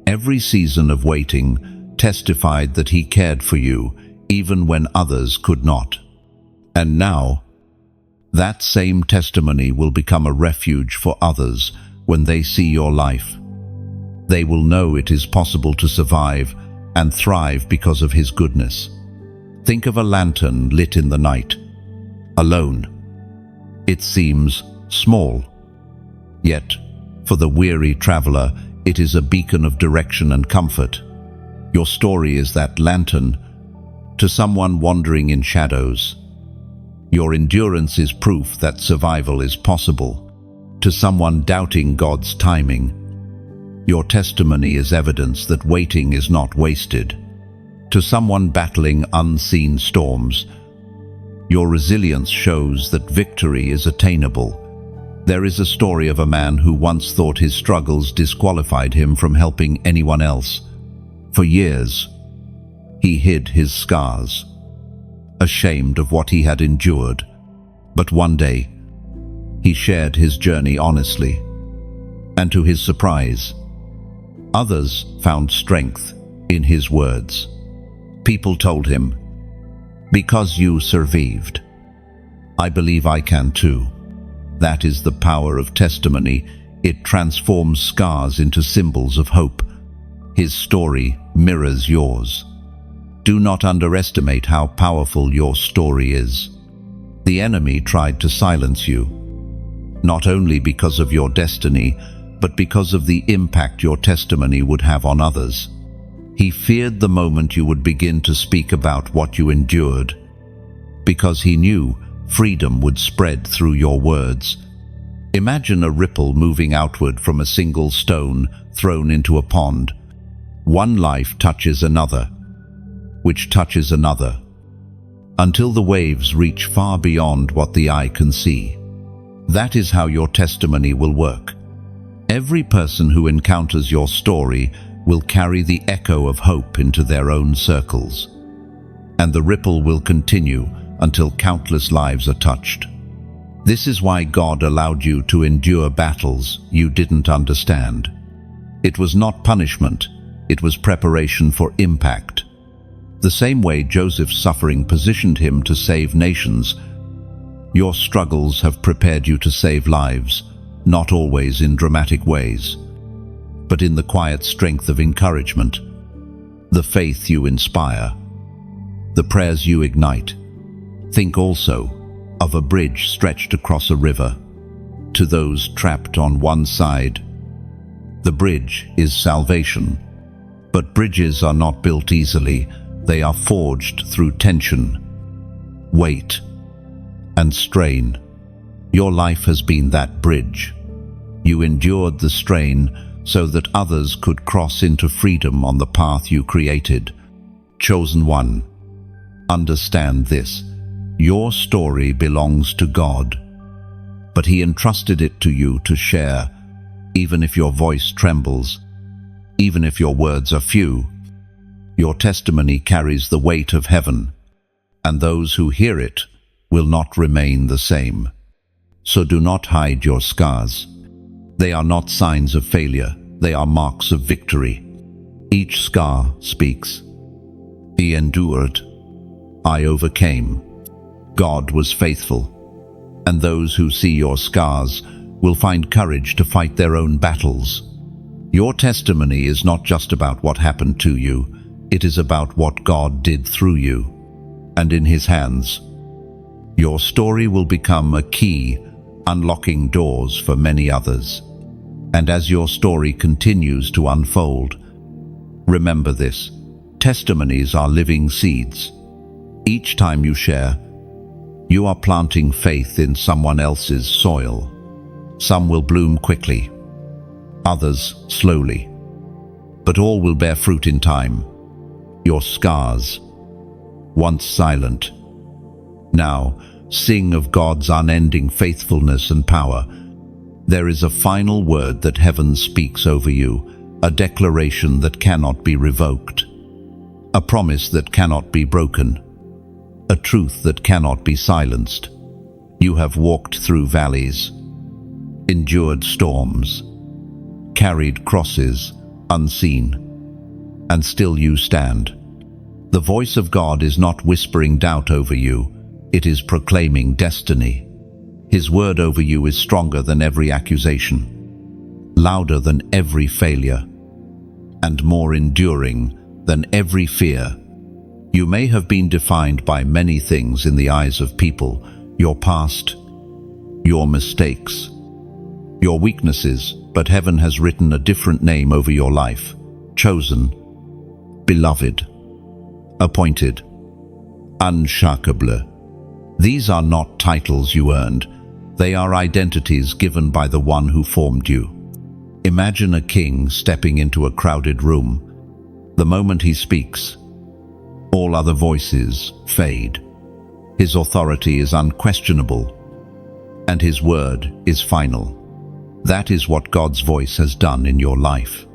Every season of waiting testified that He cared for you even when others could not. And now, that same testimony will become a refuge for others when they see your life. They will know it is possible to survive and thrive because of His goodness. Think of a lantern lit in the night, alone. It seems small, yet for the weary traveler, it is a beacon of direction and comfort. Your story is that lantern to someone wandering in shadows. Your endurance is proof that survival is possible. To someone doubting God's timing, your testimony is evidence that waiting is not wasted. To someone battling unseen storms, your resilience shows that victory is attainable. There is a story of a man who once thought his struggles disqualified him from helping anyone else. For years, he hid his scars, ashamed of what he had endured. But one day, he shared his journey honestly. And to his surprise, others found strength in his words. People told him, "Because you survived, I believe I can too." That is the power of testimony. It transforms scars into symbols of hope. His story mirrors yours. Do not underestimate how powerful your story is. The enemy tried to silence you, not only because of your destiny, but because of the impact your testimony would have on others. He feared the moment you would begin to speak about what you endured, because he knew freedom would spread through your words. Imagine a ripple moving outward from a single stone thrown into a pond. One life touches another, which touches another, until the waves reach far beyond what the eye can see. That is how your testimony will work. Every person who encounters your story will carry the echo of hope into their own circles, and the ripple will continue until countless lives are touched. This is why God allowed you to endure battles you didn't understand. It was not punishment, it was preparation for impact. The same way Joseph's suffering positioned him to save nations, your struggles have prepared you to save lives, not always in dramatic ways, but in the quiet strength of encouragement, the faith you inspire, the prayers you ignite. Think also of a bridge stretched across a river. To those trapped on one side, the bridge is salvation. But bridges are not built easily. They are forged through tension, weight, and strain. Your life has been that bridge. You endured the strain so that others could cross into freedom on the path you created. Chosen one, understand this. Your story belongs to God, but He entrusted it to you to share, even if your voice trembles, even if your words are few. Your testimony carries the weight of heaven, and those who hear it will not remain the same. So do not hide your scars. They are not signs of failure, they are marks of victory. Each scar speaks. He endured. I overcame. God was faithful. And those who see your scars will find courage to fight their own battles. Your testimony is not just about what happened to you, it is about what God did through you. And in His hands, your story will become a key, unlocking doors for many others. And as your story continues to unfold, remember this: testimonies are living seeds. Each time you share, you are planting faith in someone else's soil. Some will bloom quickly, others slowly, but all will bear fruit in time. Your scars, once silent, now sing of God's unending faithfulness and power. There is a final word that heaven speaks over you, a declaration that cannot be revoked, a promise that cannot be broken, a truth that cannot be silenced. You have walked through valleys, endured storms, carried crosses unseen, and still you stand. The voice of God is not whispering doubt over you, it is proclaiming destiny. His word over you is stronger than every accusation, louder than every failure, and more enduring than every fear. You may have been defined by many things in the eyes of people: your past, your mistakes, your weaknesses, but heaven has written a different name over your life: chosen, beloved, appointed, unshakable. These are not titles you earned, they are identities given by the one who formed you. Imagine a king stepping into a crowded room. The moment he speaks, all other voices fade. His authority is unquestionable, and his word is final. That is what God's voice has done in your life.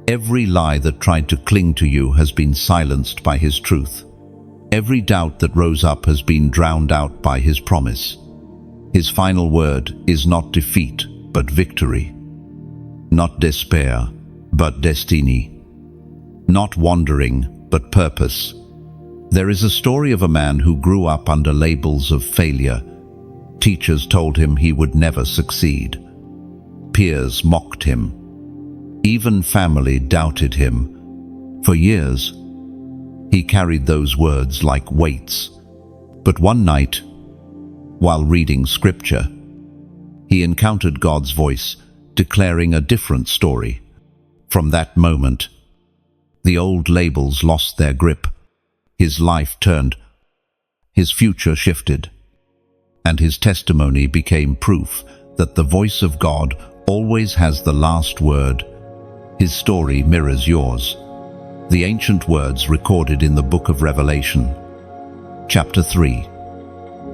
Every lie that tried to cling to you has been silenced by His truth. Every doubt that rose up has been drowned out by His promise. His final word is not defeat, but victory. Not despair, but destiny. Not wandering, but purpose. There is a story of a man who grew up under labels of failure. Teachers told him he would never succeed. Peers mocked him. Even family doubted him. For years, He carried those words like weights. But one night, while reading scripture, he encountered God's voice declaring a different story. From that moment, the old labels lost their grip. His life turned, his future shifted, and his testimony became proof that the voice of God always has the last word. His story mirrors yours. The ancient words recorded in the book of Revelation, chapter 3,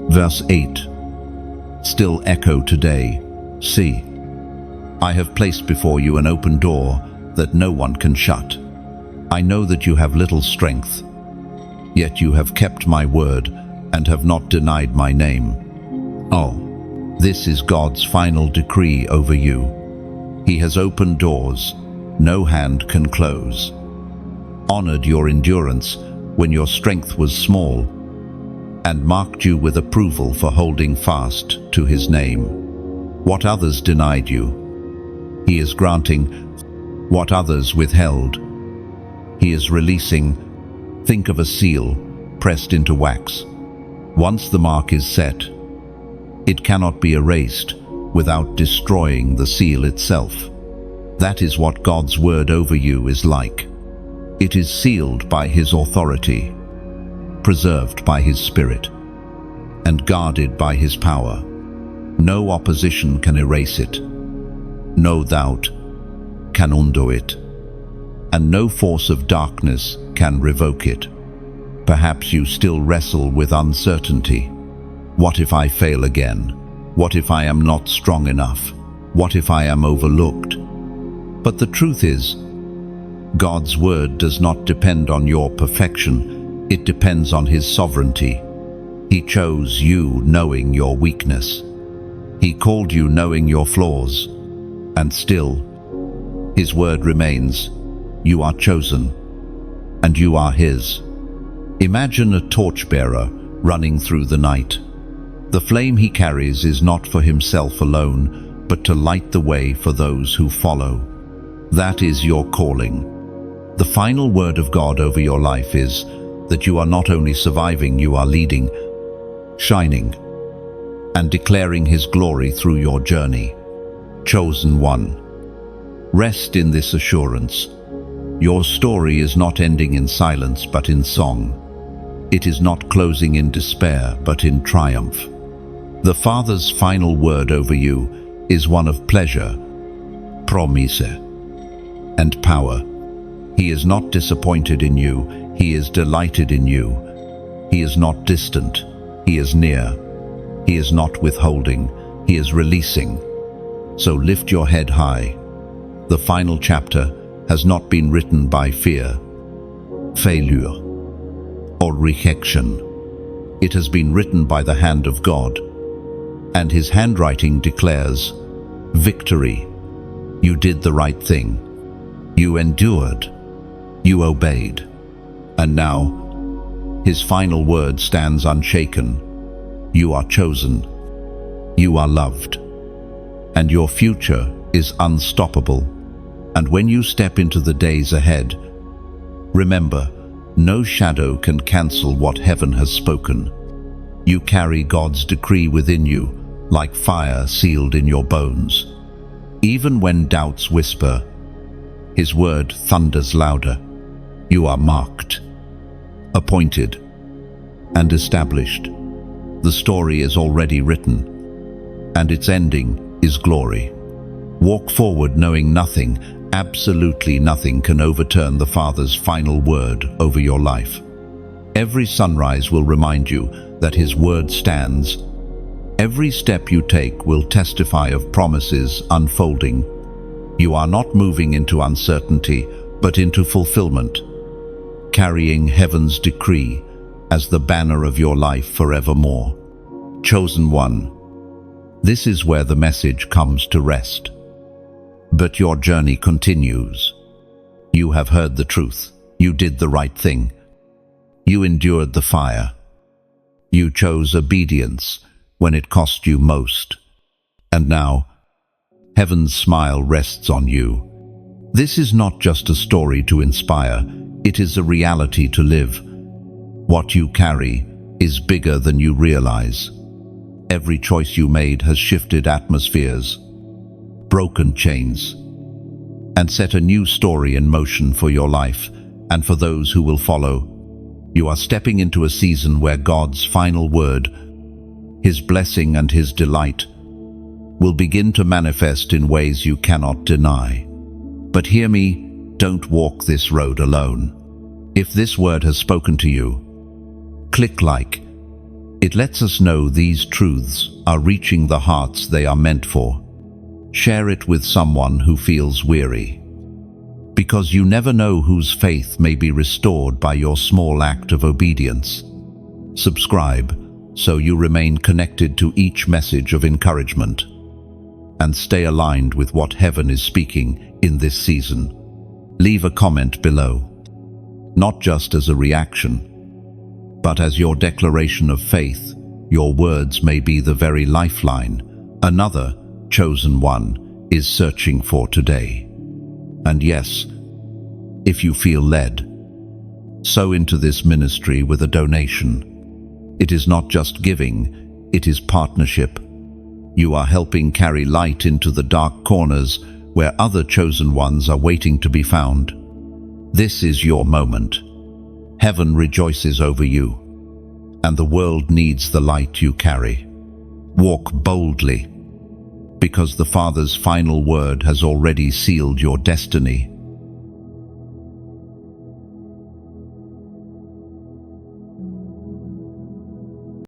verse 8, still echo today. See, I have placed before you an open door that no one can shut. I know that you have little strength, yet you have kept my word and have not denied my name. Oh, this is God's final decree over you. He has opened doors no hand can close, honored your endurance when your strength was small, and marked you with approval for holding fast to his name. What others denied you, he is granting. What others withheld, he is releasing. Think of a seal pressed into wax. Once the mark is set, it cannot be erased without destroying the seal itself. That is what God's word over you is like. It is sealed by his authority, preserved by his spirit, and guarded by his power. No opposition can erase it. No doubt can undo it, and no force of darkness can revoke it. Perhaps you still wrestle with uncertainty. What if I fail again? What if I am not strong enough? What if I am overlooked? But the truth is, God's word does not depend on your perfection. It depends on his sovereignty. He chose you knowing your weakness. He called you knowing your flaws. And still, his word remains. You are chosen, and you are his. Imagine a torchbearer running through the night. The flame he carries is not for himself alone, but to light the way for those who follow. That is your calling. The final word of God over your life is that you are not only surviving, you are leading, shining, and declaring his glory through your journey. Chosen one. Rest in this assurance. Your story is not ending in silence, but in song. It is not closing in despair, but in triumph. The Father's final word over you is one of pleasure, promise, and power. He is not disappointed in you, he is delighted in you. He is not distant, he is near. He is not withholding, he is releasing. So lift your head high. The final chapter has not been written by fear, failure, or rejection. It has been written by the hand of God, and his handwriting declares, victory. You did the right thing. You endured. You obeyed. And now, his final word stands unshaken. You are chosen. You are loved. And your future is unstoppable. And when you step into the days ahead, remember, no shadow can cancel what heaven has spoken. You carry God's decree within you, like fire sealed in your bones. Even when doubts whisper, his word thunders louder. You are marked, appointed, and established. The story is already written, and its ending is glory. Walk forward knowing nothing, absolutely nothing, can overturn the Father's final word over your life. Every sunrise will remind you that his word stands. Every step you take will testify of promises unfolding. You are not moving into uncertainty, but into fulfillment, carrying heaven's decree as the banner of your life forevermore. Chosen one. This is where the message comes to rest. But your journey continues. You have heard the truth. You did the right thing. You endured the fire. You chose obedience when it cost you most. And now, heaven's smile rests on you. This is not just a story to inspire. It is a reality to live. What you carry is bigger than you realize. Every choice you made has shifted atmospheres, broken chains, and set a new story in motion for your life and for those who will follow. You are stepping into a season where God's final word, His blessing and His delight, will begin to manifest in ways you cannot deny. But hear me, don't walk this road alone. If this word has spoken to you, click like. It lets us know these truths are reaching the hearts they are meant for. Share it with someone who feels weary, because you never know whose faith may be restored by your small act of obedience. Subscribe so you remain connected to each message of encouragement, and stay aligned with what heaven is speaking in this season. Leave a comment below, not just as a reaction, but as your declaration of faith. Your words may be the very lifeline another chosen one is searching for today. And yes, if you feel led, sow into this ministry with a donation. It is not just giving, it is partnership. You are helping carry light into the dark corners where other chosen ones are waiting to be found. This is your moment. Heaven rejoices over you, and the world needs the light you carry. Walk boldly, because the Father's final word has already sealed your destiny.